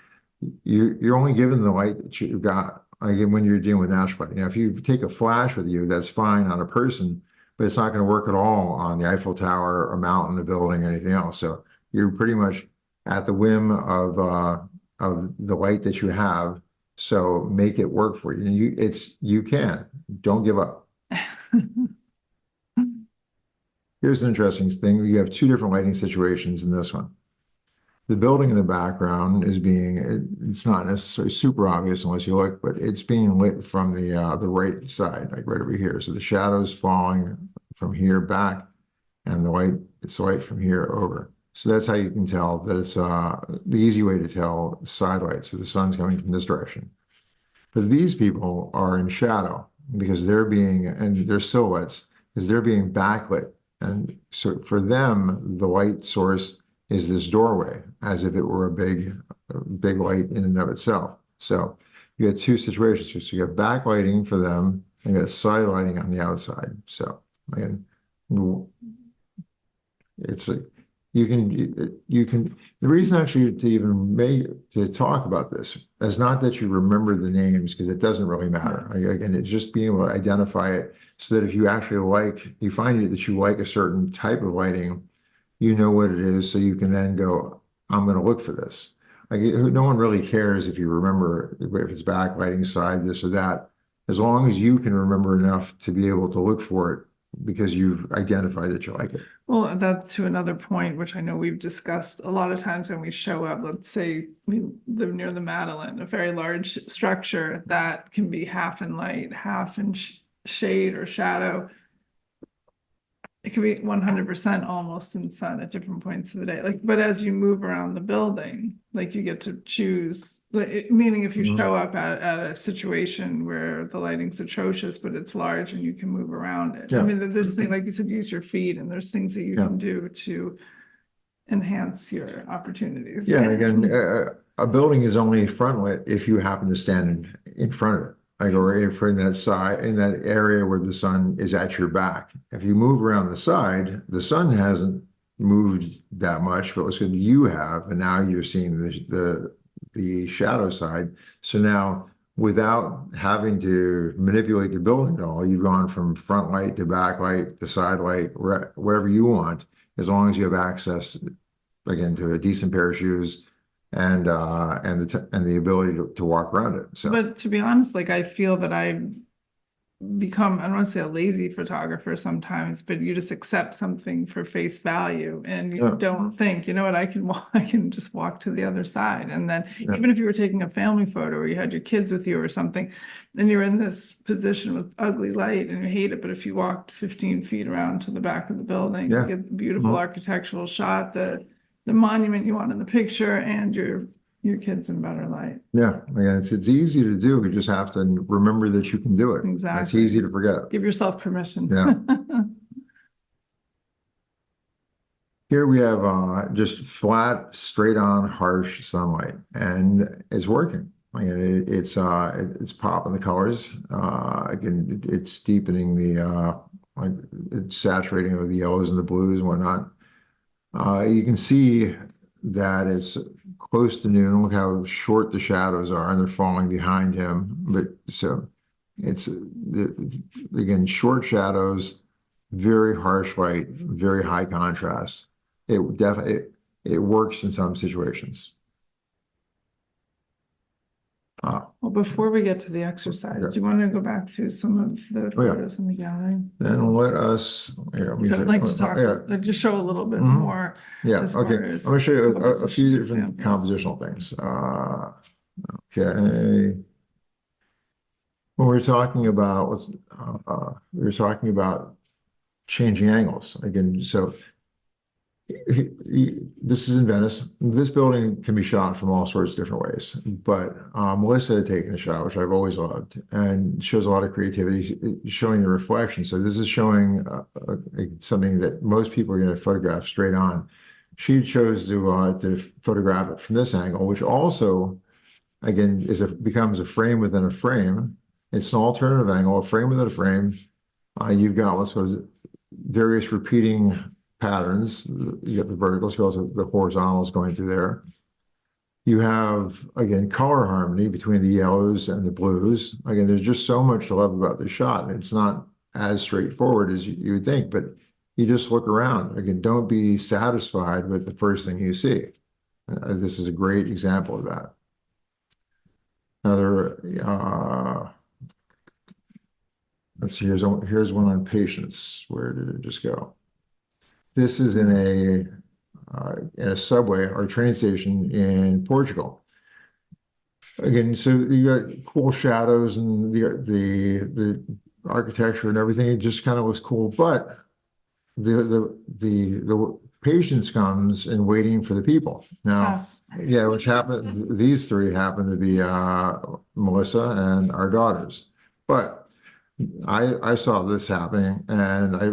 you're only given the light that you've got. Again, when you're dealing with natural lighting. Now, if you take a flash with you, that's fine on a person, but it's not going to work at all on the Eiffel Tower, a mountain, a building, anything else. So you're pretty much at the whim of the light that you have. So make it work for you. You can. Don't give up. Here's an interesting thing. You have two different lighting situations in this one. The building in the background it's not necessarily super obvious unless you look, but it's being lit from the right side, like right over here. So the shadow's falling from here back, and it's light from here over. So that's how you can tell that it's the easy way to tell side light. So the sun's coming from this direction. But these people are in shadow because and their silhouettes, because they're being backlit. And so for them, the light source is this doorway, as if it were a big light in and of itself. So you get two situations here. So you have backlighting for them, and you got side lighting on the outside. So again, it's like you can. The reason actually to talk about this is not that you remember the names, because it doesn't really matter. Again, it's just being able to identify it so that if you actually you find that you like a certain type of lighting, you know what it is, so you can then go, I'm going to look for this. Like, no one really cares if you remember if it's backlighting, side, this or that. As long as you can remember enough to be able to look for it because you've identified that you like it. Well, that's to another point, which I know we've discussed a lot of times when we show up. Let's say we live near the Madeline, a very large structure that can be half in light, half in shade or shadow. It could be 100% almost in sun at different points of the day. Like, but as you move around the building, like you get to choose, meaning if you show up at a situation where the lighting's atrocious, but it's large and you can move around it. I mean, there's things, like you said, use your feet, and there's things that you can do to enhance your opportunities. Yeah, again, a building is only front lit if you happen to stand in front of it. Like, or in that side, in that area where the sun is at your back. If you move around the side, the sun hasn't moved that much, but what's good, you have, and now you're seeing the shadow side. So now, without having to manipulate the building at all, you've gone from front light to back light to side light, wherever you want, as long as you have access, again, to a decent pair of shoes and the ability to walk around it. So, but to be honest, like I feel that I've become, I don't want to say a lazy photographer sometimes, but you just accept something for face value, and you don't think, you know what, I can just walk to the other side. And then even if you were taking a family photo or you had your kids with you or something, and you're in this position with ugly light and you hate it, but if you walked 15 feet around to the back of the building, you get the beautiful architectural shot, the monument you want in the picture, and your kids in better light. Yeah, again, it's easy to do. You just have to remember that you can do it. Exactly. It's easy to forget. Give yourself permission. Yeah. Here we have just flat, straight on, harsh sunlight, and it's working. Again, it's popping the colors. Again, it's deepening it's saturating with the yellows and the blues and whatnot. You can see that it's close to noon. Look how short the shadows are, and they're falling behind him. But so it's again, short shadows, very harsh light, very high contrast. It definitely works in some situations. Well, before we get to the exercise, do you want to go back through some of the photos in the gallery? Then let us. So I'd like to talk, just show a little bit more. Yeah. Okay. I'm going to show you a few different compositional things. Okay. When we're talking about changing angles again. So this is in Venice. This building can be shot from all sorts of different ways, but Melissa had taken the shot, which I've always loved, and shows a lot of creativity, showing the reflection. So this is showing something that most people are going to photograph straight on. She chose to photograph it from this angle, which also, again, becomes a frame within a frame. It's an alternative angle, a frame within a frame. You've got what's called various repeating patterns. You got the verticals, you also have the horizontals going through there. You have, again, color harmony between the yellows and the blues. Again, there's just so much to love about the shot. It's not as straightforward as you would think, but you just look around. Again, don't be satisfied with the first thing you see. This is a great example of that. Another, let's see, here's one on patience. Where did it just go? This is in a subway or train station in Portugal. Again, so you got cool shadows and the architecture and everything. It just kind of looks cool, but the patience comes in waiting for the people. Now, yeah, which happened. These three happen to be Melissa and our daughters, but I saw this happening, and I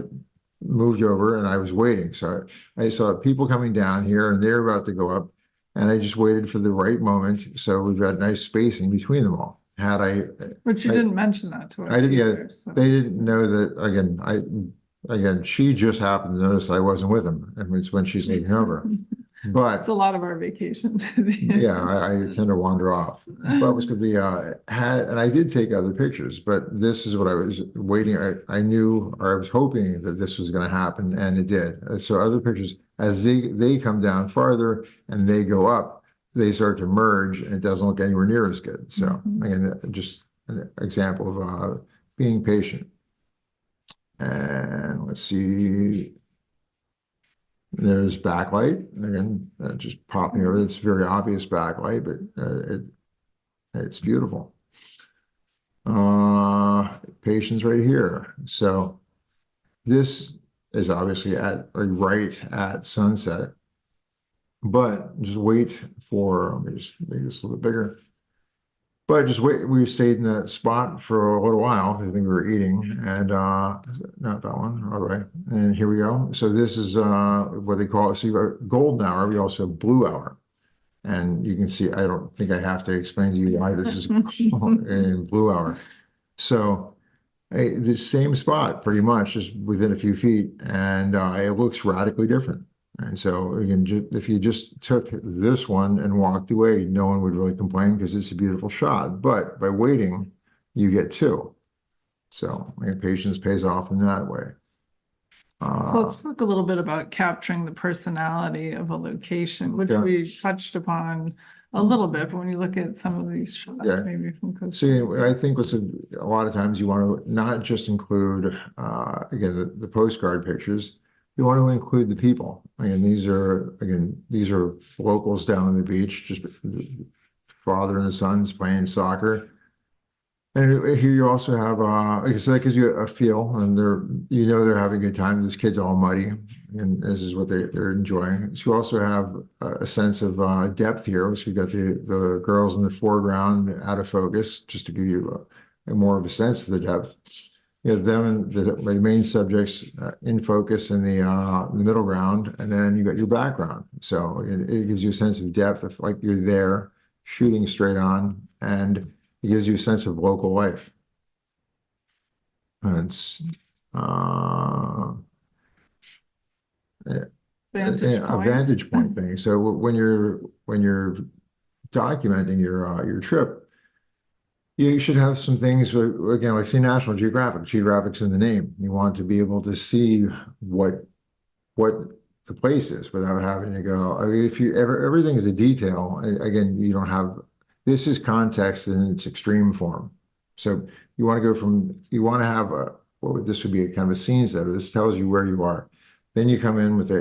moved over and I was waiting. So I saw people coming down here and they're about to go up, and I just waited for the right moment. So we've got nice spacing between them all. But you didn't mention that to us. I didn't either, so. They didn't know that. Again, she just happened to notice that I wasn't with them. And it's when she's taking over. But it's a lot of our vacations. Yeah, I tend to wander off. But it was good. And I did take other pictures, but this is what I was waiting. I knew, or I was hoping that this was going to happen, and it did. So other pictures, as they come down farther and they go up, they start to merge, and it doesn't look anywhere near as good. So again, just an example of being patient. And let's see. There's backlight. Again, just popping over. It's very obvious backlight, but it's beautiful. Patients right here. So this is obviously at right at sunset, but just wait for, let me just make this a little bit bigger. But just wait, we stayed in that spot for a little while. I think we were eating, and not that one, other way. And here we go. So this is what they call it. So you got golden hour. We also have blue hour. And you can see, I don't think I have to explain to you why this is in blue hour. So the same spot pretty much, just within a few feet, and it looks radically different. And so again, if you just took this one and walked away, no one would really complain because it's a beautiful shot. But by waiting, you get two. So patience pays off in that way. So let's talk a little bit about capturing the personality of a location, which Yeah. we touched upon a little bit, but when you look at some of these shots, Yeah. maybe from Costa See, Rica. I think a lot of times you want to not just include, again, the postcard pictures, you want to include the people. These are locals down on the beach, just the father and the sons playing soccer. And here you also have, like I said, that gives you a feel, and they're having a good time. This kid's all muddy, and this is what they're enjoying. So you also have a sense of depth here. So you've got the girls in the foreground out of focus, just to give you a more of a sense of the depth. You have them and the main subjects in focus in the middle ground, and then you got your background. So it gives you a sense of depth, of like you're there shooting straight on, and it gives you a sense of local life. And it's a vantage point thing. So when you're documenting your trip, you should have some things, again, like say National Geographic. Geographic's in the name. You want to be able to see what the place is without having to go. I mean, if you everything is a detail. Again, you don't have. This is context in its extreme form. So you want to have this would be a kind of a scene setter. This tells you where you are. Then you come in with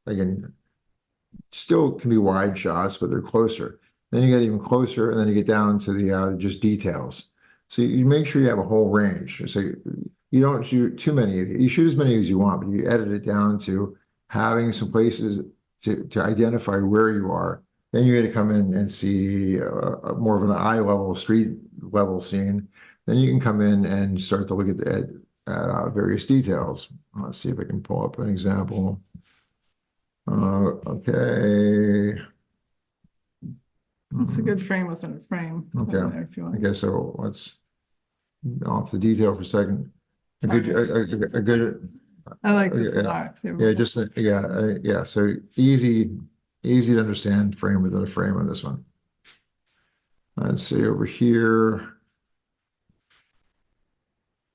again, still can be wide shots, but they're closer. Then you get even closer, and then you get down to the just details. So you make sure you have a whole range. So you don't shoot too many of these. You shoot as many as you want, but you edit it down to having some places to identify where you are. Then you got to come in and see more of an eye level, street level scene. Then you can come in and start to look at various details. Let's see if I can pull up an example. Okay. It's a good frame within a frame. Okay. If you want. Okay, so let's off the detail for a second. A good. I like this yeah, box. Yeah. So easy to understand frame within a frame on this one. Let's see over here.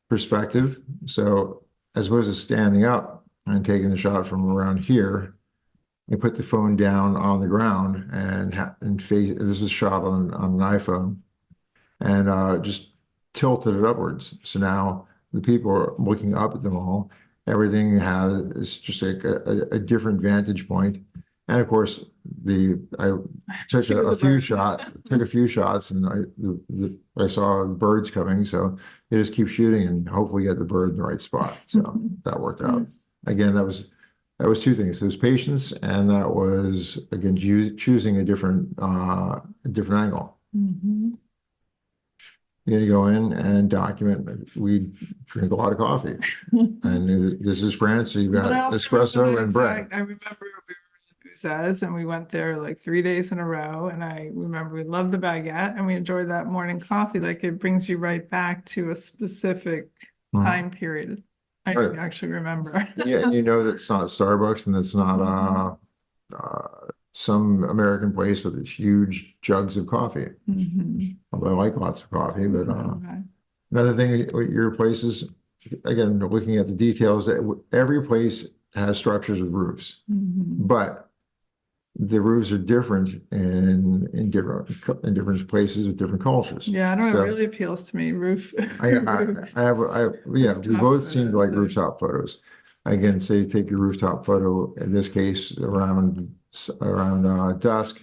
Perspective. So as opposed to standing up and taking the shot from around here, I put the phone down on the ground and face. This is shot on an iPhone, and just tilted it upwards. So now the people are looking up at them all. Everything is just a different vantage point. And of course, I took a few shots, and I saw the birds coming. So you just keep shooting and hopefully get the bird in the right spot. So that worked out. Again, that was two things. There was patience, and that was again choosing a different angle. Mm-hmm. You go in and document. We drink a lot of coffee, and this is France. So you've got espresso and bread. I remember we were in Uzes, and we went there like 3 days in a row. And I remember we loved the baguette, and we enjoyed that morning coffee. Like it brings you right back to a specific time period. I actually remember. Yeah, and you know that it's not Starbucks, and it's not some American place with huge jugs of coffee. Although I like lots of coffee, but another thing with your places, again, looking at the details, that every place has structures with roofs, but the roofs are different in different places with different cultures. Yeah, I don't know, So it really appeals to me, roof. I have, yeah, we Rooftop both seem to like photos, rooftop photos. Again, say you take your rooftop photo, in this case, around dusk.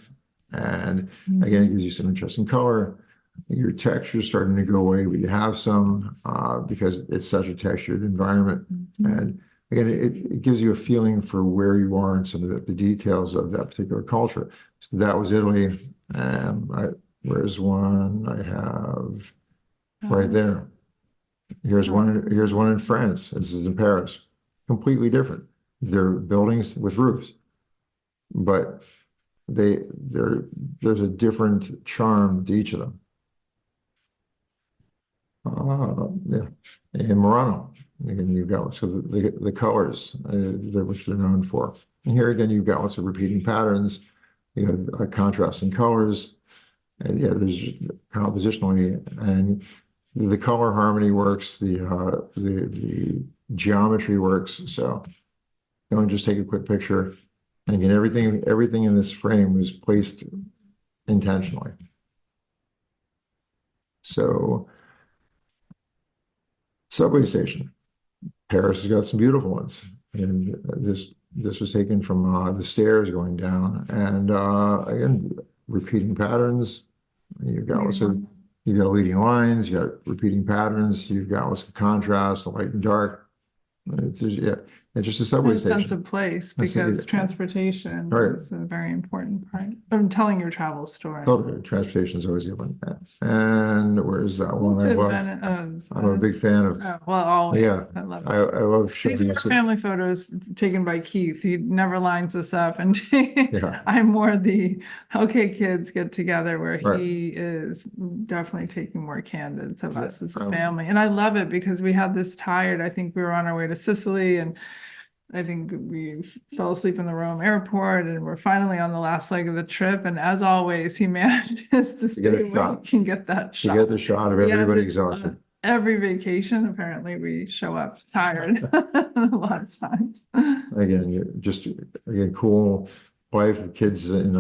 And again, it gives you some interesting color. Your texture's starting to go away, but you have some because it's such a textured environment. And again, it gives you a feeling for where you are and some of the details of that particular culture. So that was Italy. And where's one I have right there? Here's one in France. This is in Paris. Completely different. They're buildings with roofs, but there's a different charm to each of them. Yeah, in Murano, again, you've got so the colors which they're known for. And here again, you've got lots of repeating patterns. You have contrasting colors. And yeah, there's compositionally, and the color harmony works, the geometry works. So don't just take a quick picture. And again, everything in this frame was placed intentionally. So subway station, Paris has got some beautiful ones, and this was taken from the stairs going down, and again, repeating patterns. You've got also you've got leading lines, you've got repeating patterns, you've got lots of contrast, light and dark. Yeah, it's just a subway And a sense station. of place, That's it. because transportation Right. is a very important part of telling your travel story. Totally, transportation is always given. And where's that one? I Good love. Venice, I'm a big fan of. well, always. Yeah, I love it. I love These shooting. are family photos taken by Keith. He never lines us up, and Yeah. I'm more the okay kids get together, where Right. he is definitely taking more candidates of Yeah, us as a family. And I love it because we had this tired. I think we were on our way to Sicily, and I think we fell asleep in the Rome airport, and we're finally on the last leg of the trip. And as always, he manages to get a stay shot. awake and get that To shot. get the shot of He has everybody it, exhausted. Every vacation, apparently, we show up tired a lot of times. Again, again, cool wife and kids in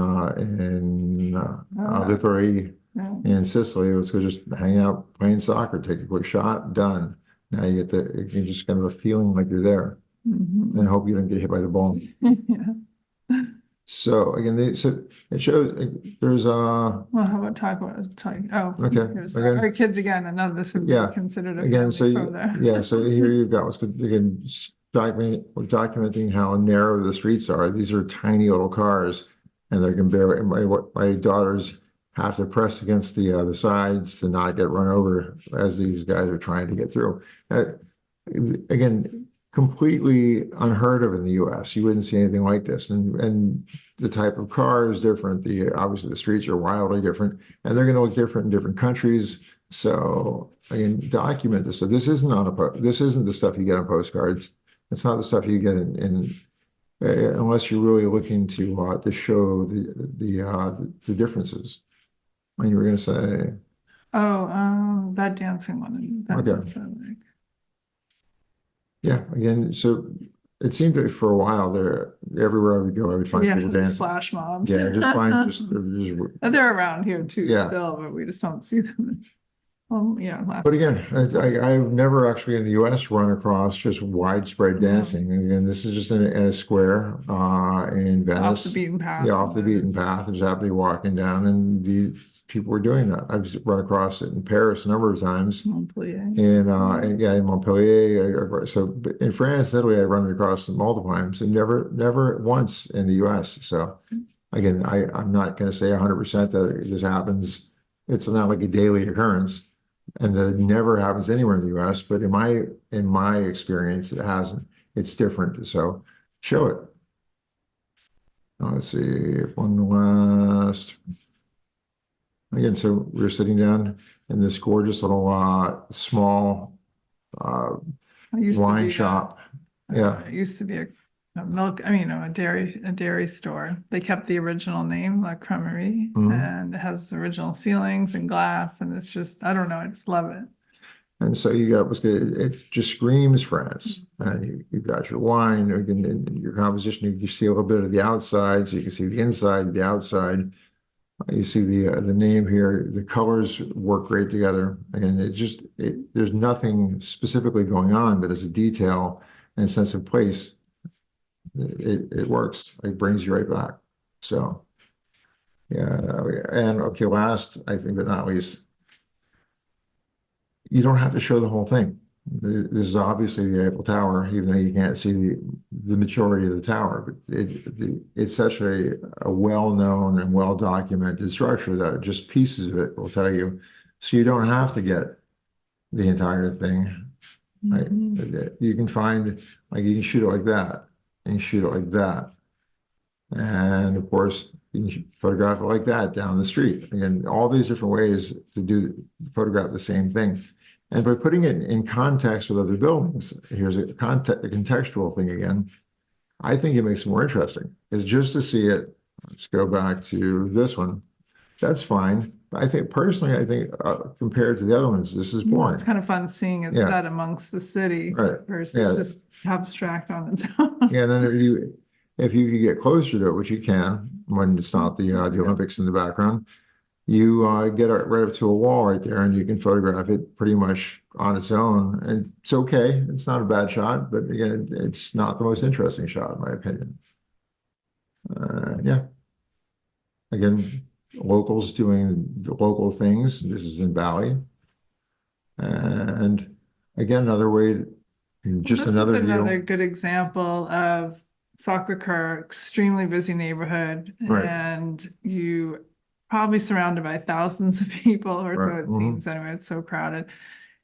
Lipari Yeah. in Sicily. Let's go just hang out playing soccer, take a quick shot, done. Now you get just kind of a feeling like you're there, Mhm. and I hope you don't get hit by the ball. Yeah. So again, so it shows there's Well, how about Okay, here's again. our kids again. Another, this would be Yeah. considered a again, family so photo. yeah, so here you've got again documenting how narrow the streets are. These are tiny little cars, and they can bear. My daughters have to press against the sides to not get run over as these guys are trying to get through. Again, completely unheard of in the U.S. You wouldn't see anything like this, and the type of car is different. Obviously the streets are wildly different, and they're going to look different in different countries. So again, document this. So this isn't this isn't the stuff you get on postcards. It's not the stuff you get unless you're really looking to show the differences. And you were going to say, That dancing one. Okay. Yeah, again, so it seemed to for a while there, everywhere I would go, I would find people the dancing. splash mobs. Yeah, just And they're around here too, Yeah. still, but we just don't see them. Yeah. But again, I've never actually in the US run across just widespread dancing. And again, this is just in a square in Venice. Off the beaten path. Yeah, off the beaten path. There's happily walking down, and these people were doing that. I've run across it in Paris a number of times. Montpellier. In Montpellier. So in France, Italy, I run it across it multiple times, and never once in the US. So again, I'm not going to say 100% that this happens. It's not like a daily occurrence, and that it never happens anywhere in the US. But in my experience, it hasn't. It's different. So show it. Let's see, one last. Again, so we're sitting down in this gorgeous little small wine shop. Yeah. It used to be a milk, a dairy store. They kept the original name, La Cremerie, Mhm. and it has original ceilings and glass, and it's just, I don't know, I just love it. And so you got what's good. It just screams France. And you've got your wine, and your composition. You see a little bit of the outside, so you can see the inside, the outside. You see the name here. The colors work great together, and there's nothing specifically going on, but as a detail and a sense of place, it works. It brings you right back. So yeah, and okay, last I think but not least, you don't have to show the whole thing. This is obviously the Eiffel Tower, even though you can't see the majority of the tower. But it's such a well-known and well-documented structure that just pieces of it will tell you. So you don't have to get the entire thing. Right? You can find, like, you can shoot it like that, and shoot it like that. And of course, you can photograph it like that down the street. Again, all these different ways to photograph the same thing. And by putting it in context with other buildings, here's a contextual thing again. I think it makes it more interesting. Is just to see it. Let's go back to this one. That's fine. But I think personally, compared to the other ones, this is boring. It's kind of fun seeing it set amongst the city versus just abstract on its own. Yeah, and then if you could get closer to it, which you can when it's not the Olympics in the background, you get right up to a wall right there, and you can photograph it pretty much on its own. And it's okay. It's not a bad shot, but again, it's not the most interesting shot, in my opinion. Yeah. Again, locals doing the local things. This is in Bali. And again, another way, just another view. Another good example of Sacré-Cœur, extremely busy neighborhood, and you probably surrounded by thousands of people, or so it seems anyway. It's so crowded.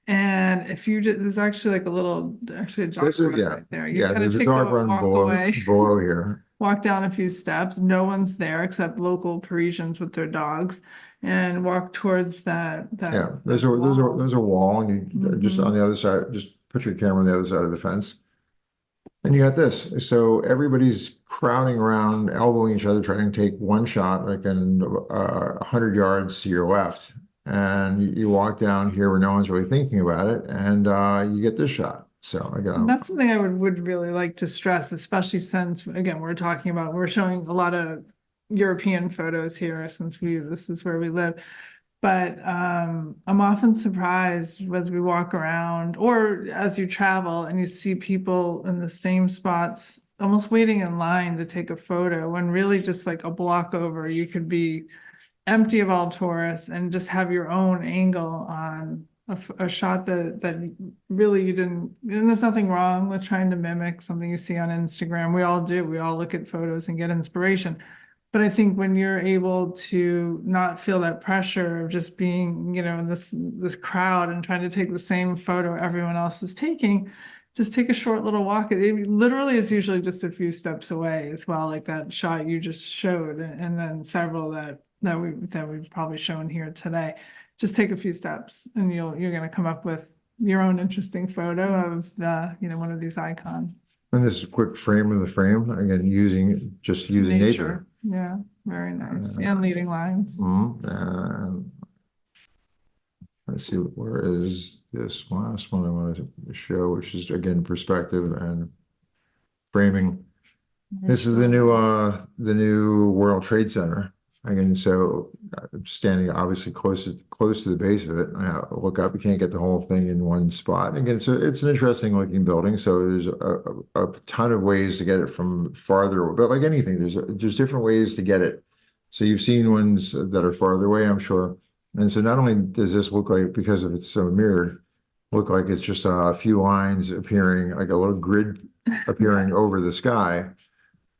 And if you just, there's actually like a dog run right there. You kind of there's a dog run below here. Walk down a few steps. No one's there except local Parisians with their dogs, and walk towards that. There's a wall, and you just on the other side, just put your camera on the other side of the fence. And you got this. So everybody's crowding around, elbowing each other, trying to take one shot, like in 100 yards to your left. And you walk down here where no one's really thinking about it, and you get this shot. So again, that's something I would really like to stress, especially since, again, we're showing a lot of European photos here since this is where we live. But I'm often surprised as we walk around or as you travel and you see people in the same spots, almost waiting in line to take a photo, when really just like a block over, you could be empty of all tourists and just have your own angle on a shot that really you didn't. And there's nothing wrong with trying to mimic something you see on Instagram. We all do. We all look at photos and get inspiration. But I think when you're able to not feel that pressure of just being, in this crowd and trying to take the same photo everyone else is taking, just take a short little walk. It literally is usually just a few steps away as well, like that shot you just showed, and then several that we've probably shown here today. Just take a few steps, and you're going to come up with your own interesting photo of one of these icons. And this is a quick frame of the frame, again, using nature. Yeah, very nice. And leading lines. Let's see, where is this last one I want to show, which is again perspective and framing. This is the new World Trade Center. Again, so I'm standing obviously close to the base of it. I look up, you can't get the whole thing in one spot. Again, so it's an interesting looking building. So there's a ton of ways to get it from farther, but like anything, there's different ways to get it. So you've seen ones that are farther away, I'm sure. And so not only does this look like, because of it's so mirrored, look like it's just a few lines appearing, like a little grid appearing over the sky.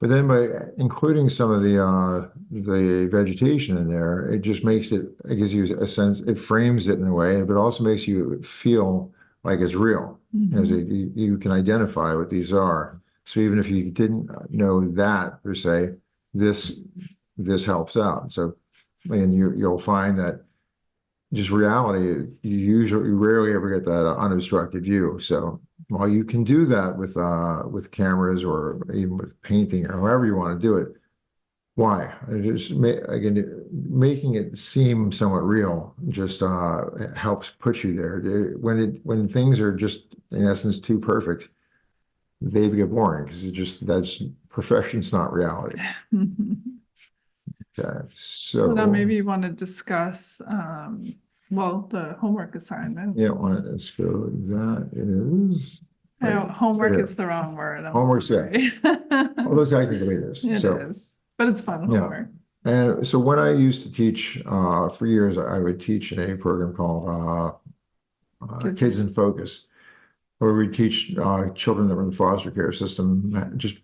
But then by including some of the vegetation in there, it just makes it gives you a sense, it frames it in a way, but also makes you feel like it's real, as you can identify what these are. So even if you didn't know that per se, this helps out. So, and you'll find that just reality, you rarely ever get that unobstructed view. So while you can do that with cameras or even with painting or however you want to do it, Why? Again, making it seem somewhat real just helps put you there. When things are just in essence too perfect, they get boring because that's perfection's not reality. Okay, Well, now so maybe you want to discuss, well, the homework assignment. yeah, let's go. That is No, homework right is the wrong word. I'm homework's sorry. although technically it is. It So is, but it's fun yeah. homework. And so when I used to teach for years, I would teach in a program called Kids in Focus, where we teach children that were in the foster care system just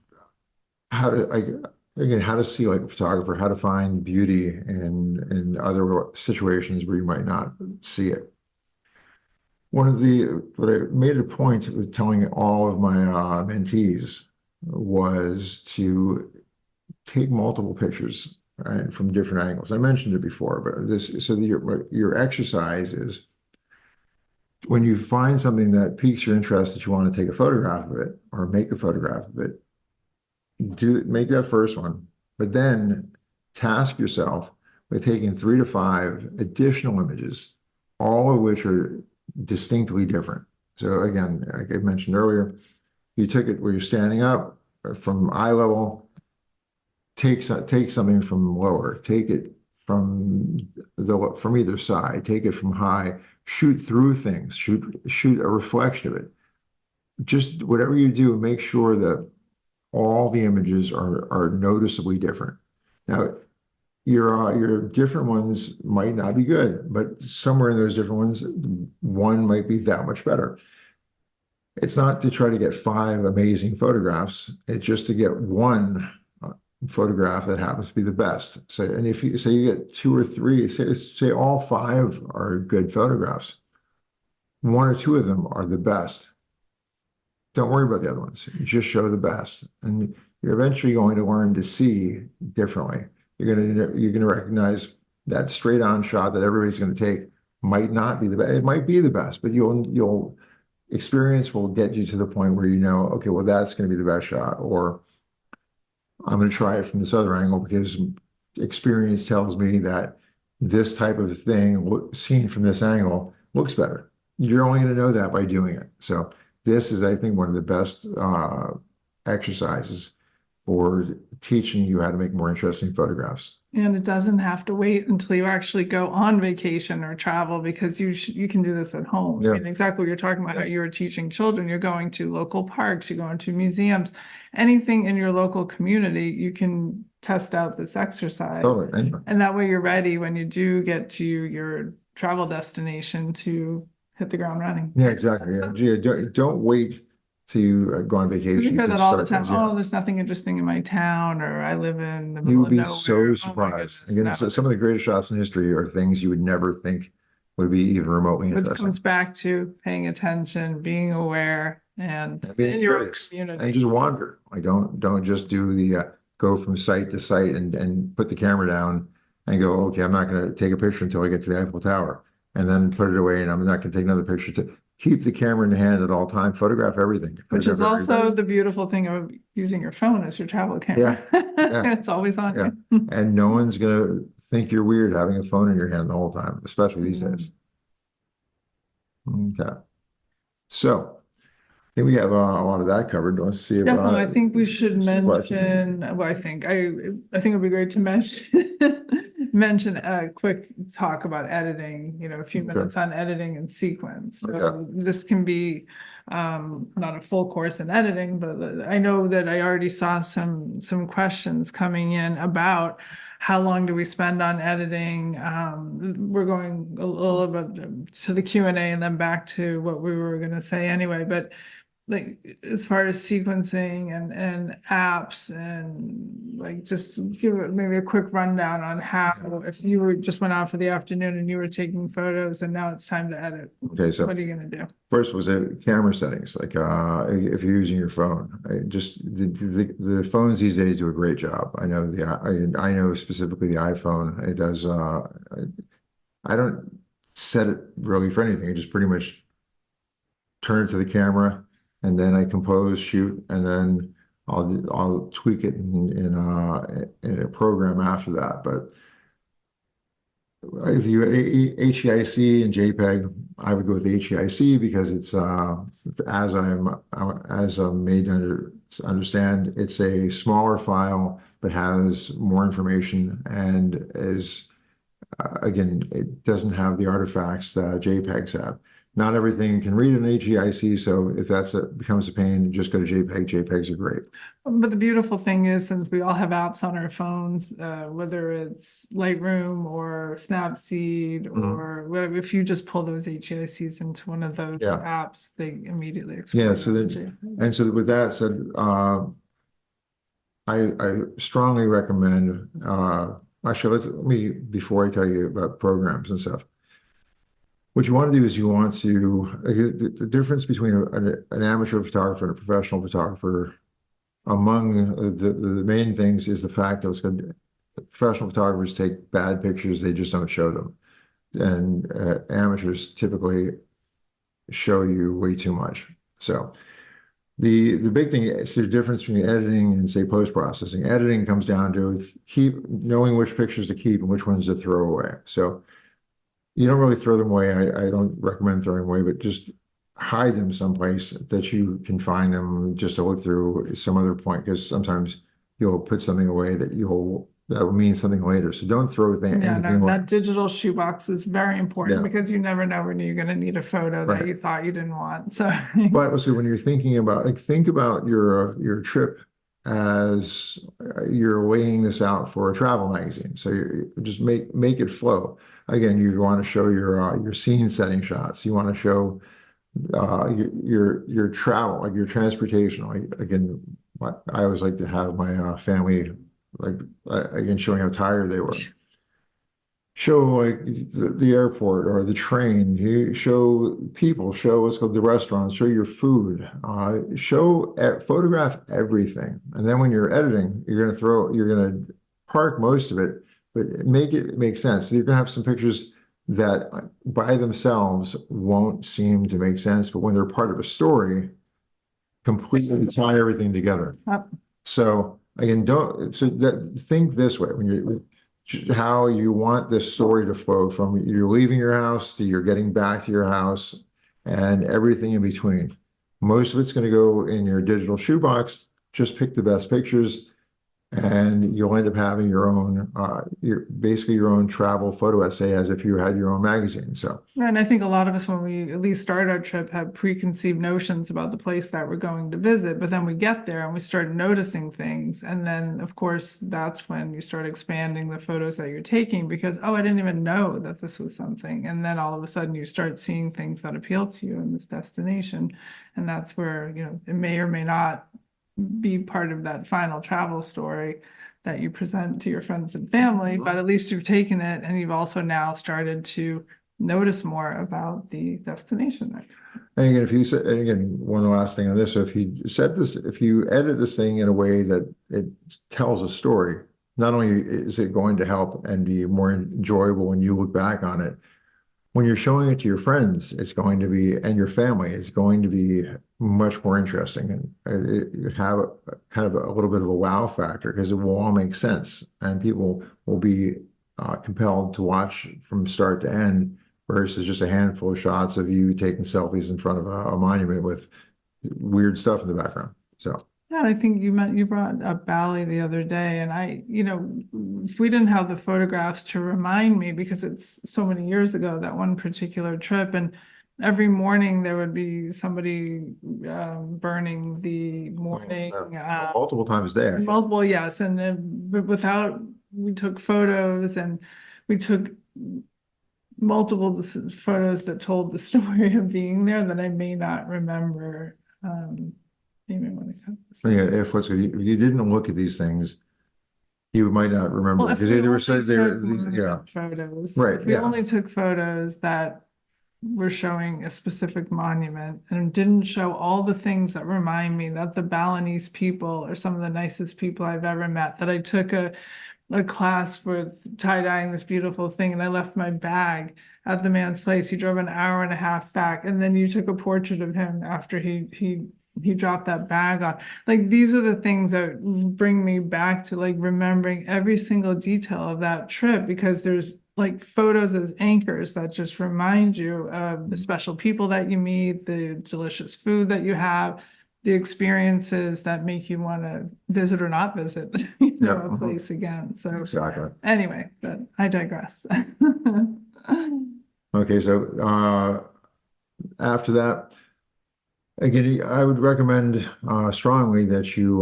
how to again how to see like a photographer, how to find beauty in other situations where you might not see it. What I made a point with telling all of my mentees was to take multiple pictures, right, from different angles. I mentioned it before, but your exercise is when you find something that piques your interest that you want to take a photograph of it or make a photograph of it, make that first one, but then task yourself with taking 3 to 5 additional images, all of which are distinctly different. So again, like I mentioned earlier, you took it where you're standing up from eye level, take something from lower, take it from either side, take it from high, shoot through things, shoot a reflection of it. Just whatever you do, make sure that all the images are noticeably different. Now, your different ones might not be good, but somewhere in those different ones, one might be that much better. It's not to try to get 5 amazing photographs. It's just to get one photograph that happens to be the best. So, and if you say you get 2 or 3, say all 5 are good photographs, 1 or 2 of them are the best. Don't worry about the other ones. Just show the best, and you're eventually going to learn to see differently. You're gonna recognize that straight on shot that everybody's going to take might not be the best. It might be the best, but you'll experience will get you to the point where you know, okay, well, that's going to be the best shot, or I'm going to try it from this other angle because experience tells me that this type of thing seen from this angle looks better. You're only going to know that by doing it. So this is, I think, one of the best exercises for teaching you how to make more interesting photographs. And it doesn't have to wait until you actually go on vacation or travel because you can do this at home. Yeah. I mean, exactly what you're talking about, how you were teaching children. You're going to local parks, you're going to museums, anything in your local community, you can test out this exercise. Totally. Anyway. And that way you're ready when you do get to your travel destination to hit the ground running. Yeah, exactly. Yeah. Gee, don't wait to go on vacation. You hear can that all the start time. things, yeah. Oh, there's nothing interesting in my town, or I live in the You middle would of be nowhere. so Oh my surprised. goodness, Again, no, some of the greatest shots in history are things you would never think would be even remotely which interesting. comes back to paying attention, being aware, and Being in your curious. community. And just wander. Like don't just do the go from site to site and put the camera down and go, okay, I'm not going to take a picture until I get to the Eiffel Tower, and then put it away, and I'm not going to take another picture. To keep the camera in the hand at all times. Photograph everything. Which is Photograph also everybody. the beautiful thing of using your phone as your travel camera. Yeah. It's always on Yeah. you. And no one's going to think you're weird having a phone in your hand the whole time, especially these days. Okay. So I think we have a lot of that covered. Let's see if Definitely, I think we should some questions. mention, well, I think it'd be great to mention mention a quick talk about editing, a few Okay. minutes on editing and sequence. So Okay. this can be not a full course in editing, but I know that I already saw some questions coming in about how long do we spend on editing. We're going a little bit to the Q&A and then back to what we were going to say anyway, but like as far as sequencing and apps and like just give it maybe a quick rundown on how if you were just went out for the afternoon and you were taking photos and now it's time to edit. Okay, so What are you gonna do? first was camera settings. Like if you're using your phone, just the phones these days do a great job. I know I know specifically the iPhone. It does. I don't set it really for anything. I just pretty much turn it to the camera, and then I compose, shoot, and then I'll tweak it in a program after that. But if you HEIC and JPEG, I would go with HEIC because it's as I'm made to understand, it's a smaller file but has more information and is again, it doesn't have the artifacts that JPEGs have. Not everything can read in HEIC, so if becomes a pain, just go to JPEG. JPEGs are great. But the beautiful thing is, since we all have apps on our phones, whether it's Lightroom or Snapseed or whatever, if you just pull those HEICs into one of those apps, they immediately export. Yeah, so with that said, I strongly recommend actually let me before I tell you about programs and stuff. What you want to do is you want to the difference between an amateur photographer and a professional photographer. Among the main things is the fact that professional photographers take bad pictures; they just don't show them, and amateurs typically show you way too much. So the big thing is the difference between editing and say post-processing. Editing comes down to knowing which pictures to keep and which ones to throw away. So you don't really throw them away. I don't recommend throwing away, but just hide them someplace that you can find them just to look through some other point, because sometimes you'll put something away that will mean something later. So don't throw anything away. That digital shoebox is very important because you never know when you're going to need a photo that you thought you didn't want. So, but so when you're thinking about think about your trip as you're laying this out for a travel magazine. So you just make it flow. Again, you want to show your scene setting shots. You want to show your travel, like your transportation. Again, I always like to have my family, again, showing how tired they were. Show like the airport or the train. You show people. Show what's called the restaurant. Show your food. Photograph everything. And then when you're editing, you're gonna park most of it, but make it make sense. So you're gonna have some pictures that by themselves won't seem to make sense, but when they're part of a story, completely tie everything together. So again, think this way when you're how you want this story to flow from you're leaving your house to you're getting back to your house and everything in between. Most of it's going to go in your digital shoebox. Just pick the best pictures and you'll end up having your own, basically your own travel photo essay as if you had your own magazine. So, and I think a lot of us, when we at least start our trip, have preconceived notions about the place that we're going to visit, but then we get there and we start noticing things. And then, of course, that's when you start expanding the photos that you're taking because, oh, I didn't even know that this was something. And then all of a sudden you start seeing things that appeal to you in this destination. And that's where, it may or may not be part of that final travel story that you present to your friends and family, but at least you've taken it and you've also now started to notice more about the destination. And again, one last thing on this. So if you edit this thing in a way that it tells a story, not only is it going to help and be more enjoyable when you look back on it, when you're showing it to your friends, and your family, it's going to be much more interesting and have kind of a little bit of a wow factor because it will all make sense and people will be compelled to watch from start to end versus just a handful of shots of you taking selfies in front of a monument with weird stuff in the background. So. Yeah, I think you brought up Bali the other day, and if we didn't have the photographs to remind me, because it's so many years ago, that one particular trip, and every morning there would be somebody burning the morning multiple times a day. Multiple, yes, and but we took photos and we took multiple photos that told the story of being there that I may not remember. If you didn't look at these things, you might not remember because they were so photos. Right. If we only took photos that were showing a specific monument and didn't show all the things that remind me that the Balinese people are some of the nicest people I've ever met, that I took a class for tie-dyeing this beautiful thing and I left my bag at the man's place. He drove an hour and a half back and then you took a portrait of him after he he dropped that bag on. Like, these are the things that bring me back to like remembering every single detail of that trip, because there's like photos as anchors that just remind you of the special people that you meet, the delicious food that you have, the experiences that make you want to visit or not visit, Yeah. a place again. So Exactly. anyway, but I digress. Okay, so after that, again, I would recommend strongly that you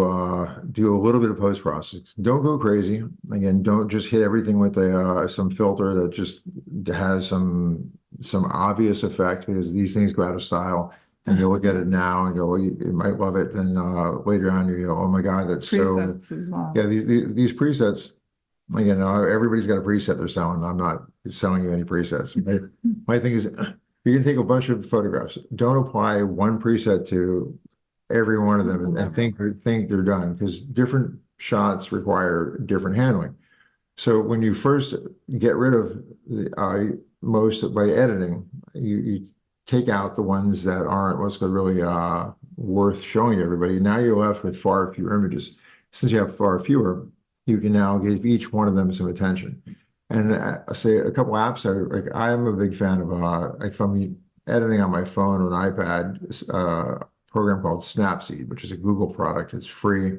do a little bit of post-processing. Don't go crazy. Again, don't just hit everything with some filter that just has some obvious effect, because these things go out of style. And you look at it now and go, well, you might love it. Then later on, you go, oh my God, that's so. Presets as well. Yeah, these presets. Again, everybody's got a preset they're selling. I'm not selling you any presets. My thing is, you can take a bunch of photographs. Don't apply one preset to every one of them and think they're done, because different shots require different handling. So when you first get rid of most by editing, you take out the ones that aren't what's really worth showing to everybody. Now you're left with far fewer images. Since you have far fewer, you can now give each one of them some attention. And say a couple apps like I am a big fan of like if I'm editing on my phone or an iPad, a program called Snapseed, which is a Google product. It's free.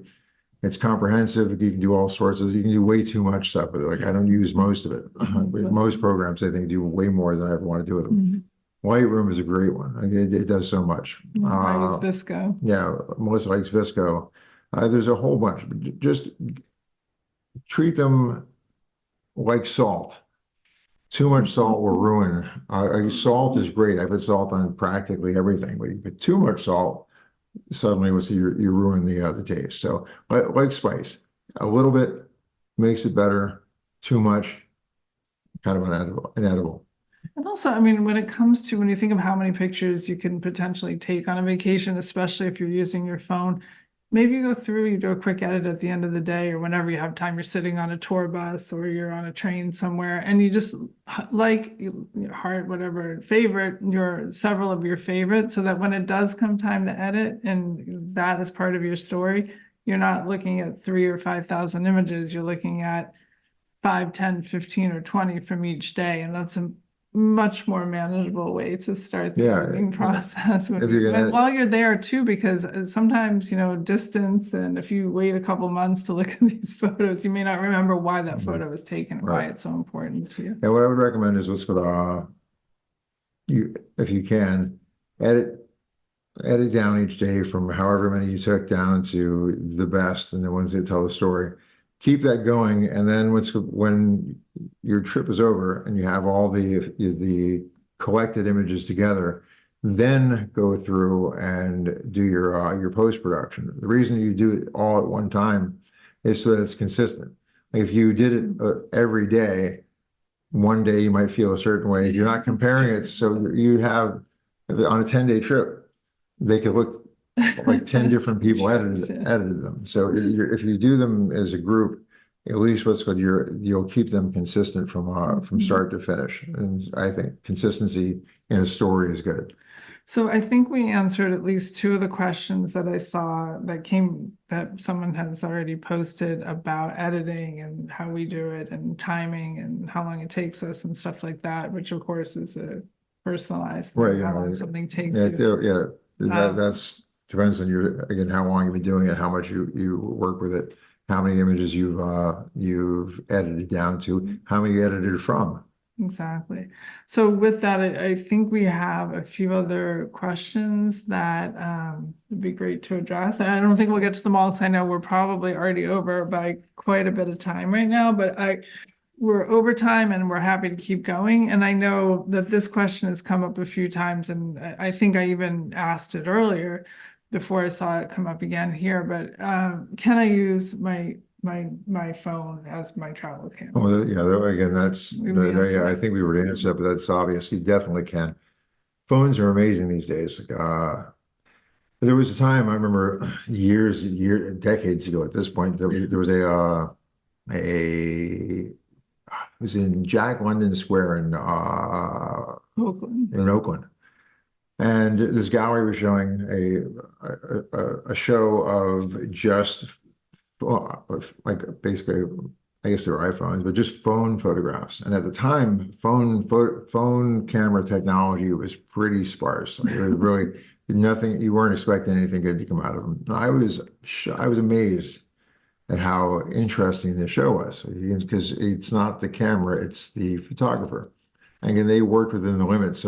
It's comprehensive. You can do all sorts of, you can do way too much stuff with it. Like I don't use most of it. Most programs I think do way more than I ever want to do with them. Lightroom is a great one. It does so much. I use Visco. Yeah, Melissa likes Visco. There's a whole bunch, but just treat them like salt. Too much salt will ruin. Salt is great. I put salt on practically everything, but you put too much salt, suddenly you ruin the taste. So, like spice, a little bit makes it better. Too much, kind of inedible. And also, I mean, when it comes to when you think of how many pictures you can potentially take on a vacation, especially if you're using your phone, maybe you go through, you do a quick edit at the end of the day or whenever you have time, you're sitting on a tour bus or you're on a train somewhere, and you just like your heart, whatever, favorite several of your favorites, so that when it does come time to edit and that is part of your story, you're not looking at 3,000 or 5,000 images, you're looking at 5, 10, 15, or 20 from each day. And that's a much more manageable way to start the editing process. And while you're there too, because sometimes, distance, and if you wait a couple months to look at these photos, you may not remember why that photo was taken, why it's so important to you. And what I would recommend is what's called, if you can, edit down each day from however many you took down to the best and the ones that tell the story. Keep that going, and then when your trip is over and you have all the collected images together, then go through and do your post-production. The reason you do it all at one time is so that it's consistent. Like if you did it every day, one day you might feel a certain way. You're not comparing it, so you have on a 10-day trip, they could look like 10 different people edited them. So if you do them as a group, at least what's good, you'll keep them consistent from start to finish. And I think consistency in a story is good. So I think we answered at least 2 of the questions that I saw that someone has already posted about editing and how we do it and timing and how long it takes us and stuff like that, which of course is a personalized thing, right, how long something takes you. That's depends on again, how long you've been doing it, how much you work with it, how many images you've edited down to, how many you edited from. Exactly. So with that, I think we have a few other questions that would be great to address. I don't think we'll get to them all because I know we're probably already over by quite a bit of time right now, but we're over time and we're happy to keep going. And I know that this question has come up a few times, and I think I even asked it earlier before I saw it come up again here, but can I use my phone as my travel camera? Oh, yeah, again, I think we were answered, but that's obvious. You definitely can. Phones are amazing these days. There was a time I remember decades ago at this point, there was it was in Jack London Square in Oakland. And this gallery was showing a show of just like basically, I guess they were iPhones, but just phone photographs. And at the time, phone camera technology was pretty sparse. Like it was really nothing. You weren't expecting anything good to come out of them. I was amazed at how interesting the show was because it's not the camera, it's the photographer. And again, they worked within the limits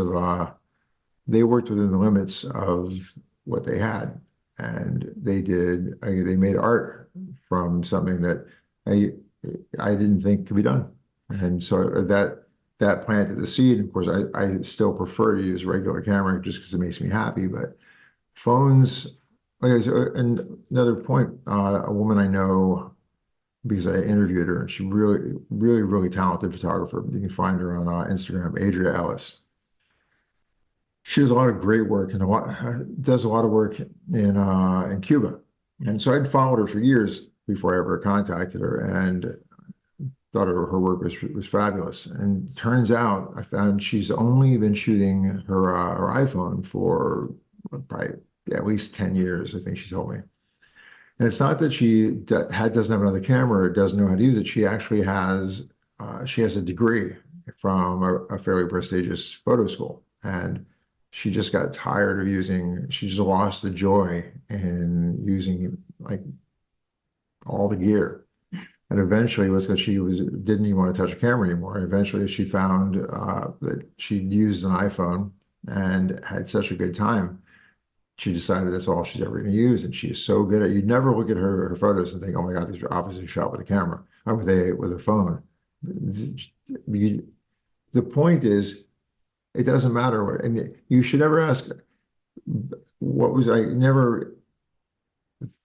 of what they had, and they made art from something that I I didn't think could be done, and so that planted the seed. Of course, I still prefer to use regular camera just because it makes me happy, but phones. Okay, so, and another point, a woman I know because I interviewed her, and she's really talented photographer. You can find her on Instagram, Adria Ellis. She does a lot of great work and does a lot of work in Cuba. And so I'd followed her for years before I ever contacted her and thought her work was fabulous. And turns out I found she's only been shooting her iPhone for probably at least 10 years, I think she told me. And it's not that doesn't have another camera or doesn't know how to use it. She has a degree from a fairly prestigious photo school. And she just got tired of she just lost the joy in using like all the gear. And eventually it was because didn't even want to touch a camera anymore. And eventually she found that she'd used an iPhone and had such a good time. She decided that's all she's ever going to use. And she is so good at it. You'd never look at her photos and think, oh my God, these are obviously shot with a camera or with a phone. The point is, it doesn't matter what, and you should never ask, what was I never,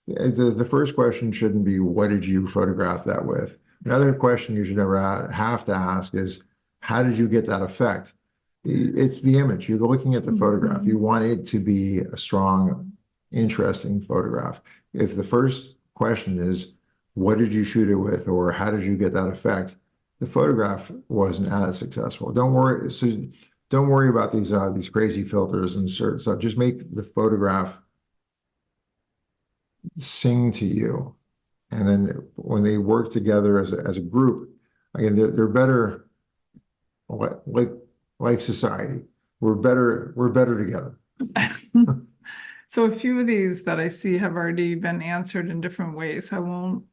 the first question shouldn't be, what did you photograph that with? Another question you should never have to ask is, how did you get that effect? It's the image. You're looking at the photograph. You want it to be a strong, interesting photograph. If the first question is, what did you shoot it with, or how did you get that effect? The photograph wasn't as successful. Don't worry about these crazy filters and certain stuff. Just make the photograph sing to you, and then when they work together as a group, again, they're better. Like society, we're better together. So a few of these that I see have already been answered in different ways. I won't,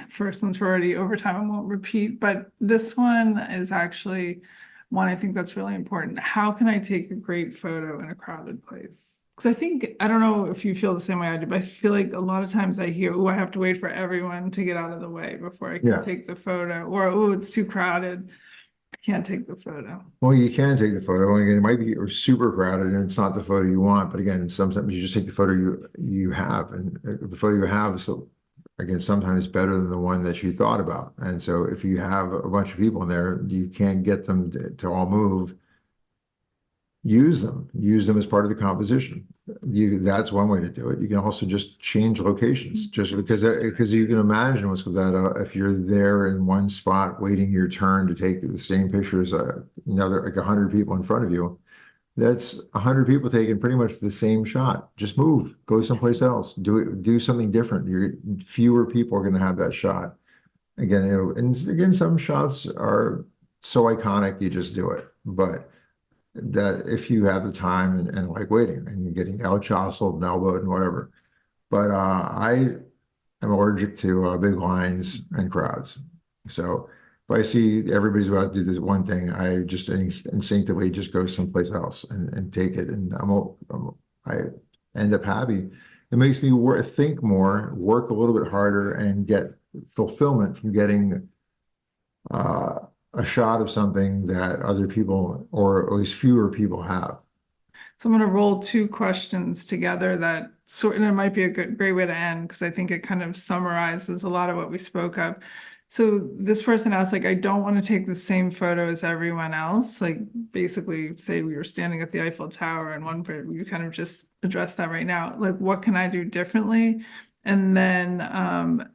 first since we're already over time, I won't repeat, but this one is actually one I think that's really important. How can I take a great photo in a crowded place? Because I don't know if you feel the same way I do, but I feel like a lot of times I hear, oh, I have to wait for everyone to get out of the way before I can take the photo, or oh, it's too crowded. I can't take the photo. Well, you can take the photo. And again, it might be super crowded and it's not the photo you want. But again, sometimes you just take the photo you have, and the photo you have. So again, sometimes better than the one that you thought about. And so if you have a bunch of people in there, you can't get them to all move. Use them as part of the composition. That's one way to do it. You can also just change locations, just because you can imagine what's with that. If you're there in one spot waiting your turn to take the same picture as another, like 100 people in front of you, that's 100 people taking pretty much the same shot. Just move, go someplace else, do something different. Fewer people are going to have that shot. Again, and again, some shots are so iconic, you just do it. But that if you have the time and like waiting and you're getting out jostled and elbowed and whatever. But I am allergic to big lines and crowds. So if I see everybody's about to do this one thing, I just instinctively just go someplace else and take it. And I end up happy. It makes me think more, work a little bit harder, and get fulfillment from getting a shot of something that other people, or at least fewer people, have. So I'm going to roll two questions together and it might be a great way to end, because I think it kind of summarizes a lot of what we spoke of. So this person asked, like, I don't want to take the same photo as everyone else. Like, basically, say we were standing at the Eiffel Tower and you kind of just addressed that right now. Like, what can I do differently? And then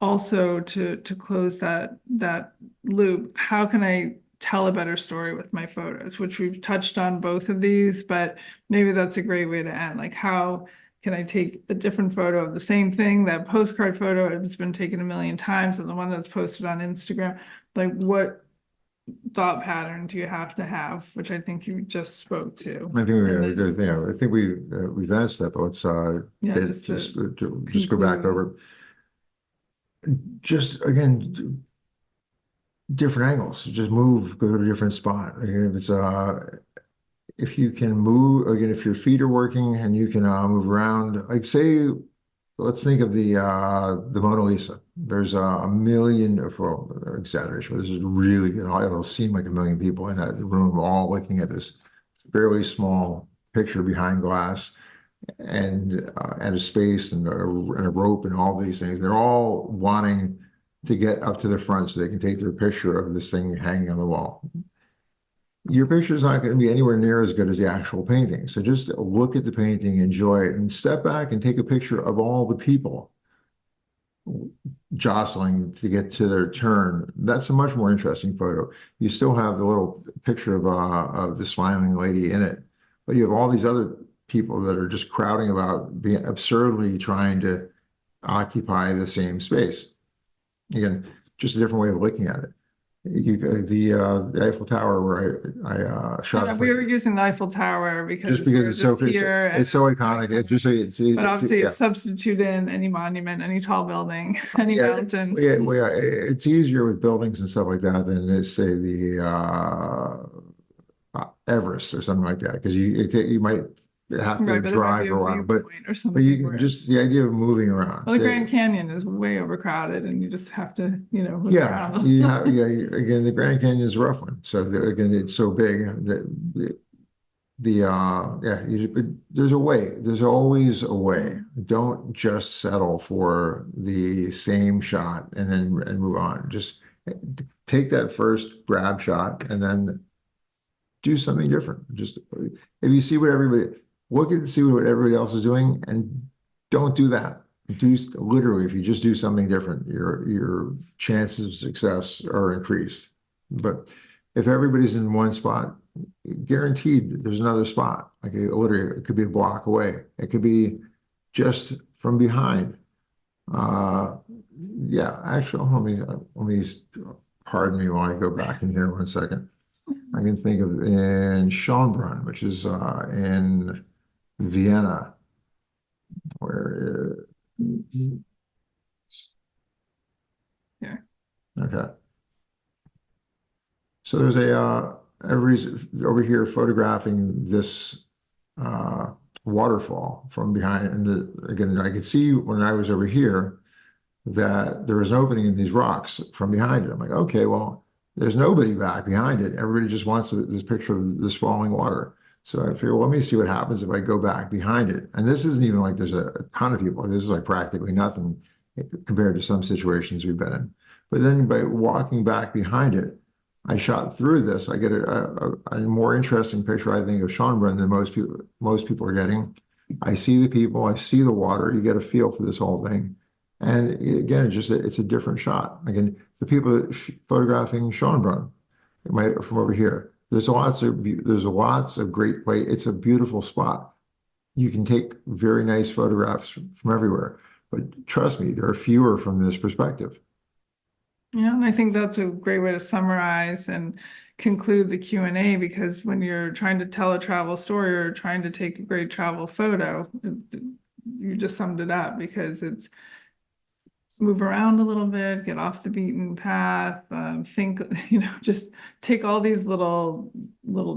also to close that loop, how can I tell a better story with my photos, which we've touched on both of these, but maybe that's a great way to end. Like, how can I take a different photo of the same thing? That postcard photo has been taken a million times, and the one that's posted on Instagram, like, what thought pattern do you have to have, which I think you just spoke to. I think we And have a then- good thing. I think we've answered that, but let's Yeah, just just to go back conclude. over. Just again, different angles. Just move, go to a different spot. Again, if you can move again, if your feet are working and you can move around, like say, let's think of the Mona Lisa. There's a million, for exaggeration, but there's really, it'll seem like a million people in that room all looking at this fairly small picture behind glass and a space and a rope and all these things. They're all wanting to get up to the front so they can take their picture of this thing hanging on the wall. Your picture is not going to be anywhere near as good as the actual painting. So just look at the painting, enjoy it, and step back and take a picture of all the people jostling to get to their turn. That's a much more interesting photo. You still have the little picture of the smiling lady in it, but you have all these other people that are just crowding about, being absurdly trying to occupy the same space. Again, just a different way of looking at it. The Eiffel Tower where I shot. Yeah, we were using the Eiffel Tower because Just because we're it's so just here and- it's so iconic. It just But obviously, substitute in any monument, any tall building, any mountain. Yeah, it's easier with buildings and stuff like that than say the Everest or something like that, because you might have to Right, but it might drive be for a while. But viewpoint or but something you where- can just the idea of moving around. Well, the Say- Grand Canyon is way overcrowded, and you just have to, move Yeah, around. again, the Grand Canyon is a rough one. So again, it's so big that there's a way. There's always a way. Don't just settle for the same shot and move on. Just take that first grab shot and then do something different. Just if you see what everybody look at and see what everybody else is doing, and don't do that. Literally, if you just do something different, your chances of success are increased. But if everybody's in one spot, guaranteed there's another spot. Like literally, it could be a block away. It could be just from behind. Yeah, actually, let me pardon me while I go back in here 1 second. I can think of in Schönbrunn, which is in Vienna, where Yeah. Okay. So there's everybody's over here photographing this waterfall from behind. And again, I could see when I was over here that there was an opening in these rocks from behind it. I'm like, okay, well, there's nobody back behind it. Everybody just wants this picture of this falling water. So I figure, well, let me see what happens if I go back behind it. And this isn't even like there's a ton of people. This is like practically nothing compared to some situations we've been in. But then by walking back behind it, I shot through this. I get a more interesting picture, I think, of Schönbrunn than most people are getting. I see the people, I see the water. You get a feel for this whole thing. And again, it's a different shot. Again, the people photographing Schönbrunn from over here. There's lots of great place. It's a beautiful spot. You can take very nice photographs from everywhere, but trust me, there are fewer from this perspective. Yeah, and I think that's a great way to summarize and conclude the Q&A, because when you're trying to tell a travel story or trying to take a great travel photo, you just summed it up, because it's move around a little bit, get off the beaten path, think, just take all these little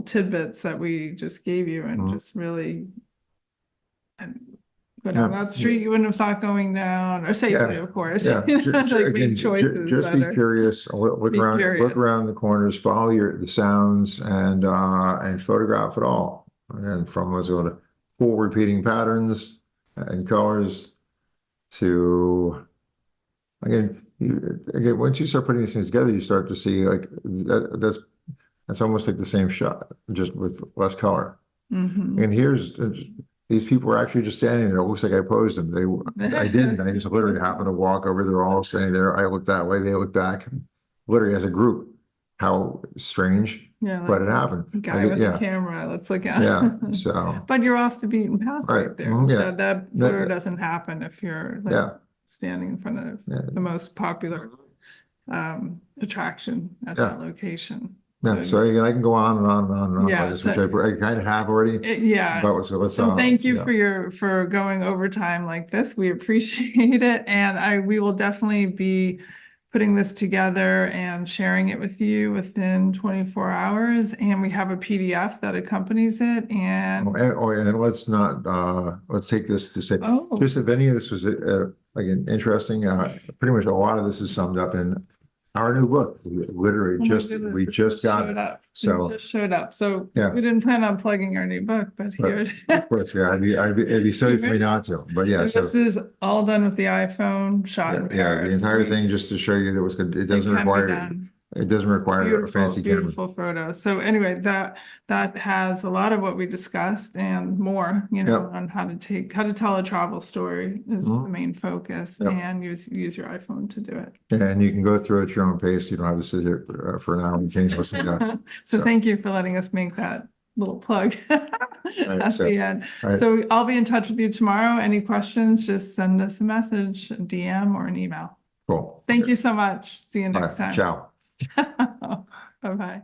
tidbits that we just gave you and just really go down that street you wouldn't have thought going down, or safely, of course. Yeah, Like make choices just be better. curious, look around the corners, follow the sounds, and photograph it all. And from what's going to full repeating patterns and colors to again, once you start putting these things together, you start to see like that's almost like the same shot, just with less color. And here's these people were actually just standing there. It looks like I posed them. I didn't. I just literally happened to walk over. They're all standing there. I looked that way. They looked back. Literally as a group, how strange, Yeah. but like it happened. the Guy Like, with yeah, the camera, let's look at. yeah. So, But you're off the beaten path right. right there. Yeah. So that Yeah. photo doesn't happen if you're like Yeah. standing in front of Yeah. the most popular attraction at Yeah. that location. Yeah. So again, I can go on and on and on and on Yeah, about this, so- which I kind of have already. Yeah. But let's So thank you yeah. for going overtime like this. We appreciate it. And we will definitely be putting this together and sharing it with you within 24 hours. And we have a PDF that accompanies it. And And let's not, let's take this to say, oh, just if any of this was, again, interesting, pretty much a lot of this is summed up in our new book. Literally, oh my goodness, we it just got showed it. up. So, It just showed up. So yeah. we didn't plan on plugging our new book, but But here it of course, yeah, it'd be silly for me not to, but yeah, And so. this is all done with the iPhone, shot in Yeah, the Paris. entire thing, just to show you that was good. It It doesn't can be require, done. it doesn't require a Beautiful, fancy camera. beautiful photo. So anyway, that has a lot of what we discussed and more, you know, Yep. on how to tell a travel story is the Mhm. main focus, Yep. and use your iPhone to do it. And you can go through at your own pace. You don't have to sit here for an hour and change what's in that. So So- thank you for letting us make that little plug at so- the end. All right. So I'll be in touch with you tomorrow. Any questions, just send us a message, a DM or an email. Cool. Thank you so much. See you All next right, time. ciao. Bye-bye.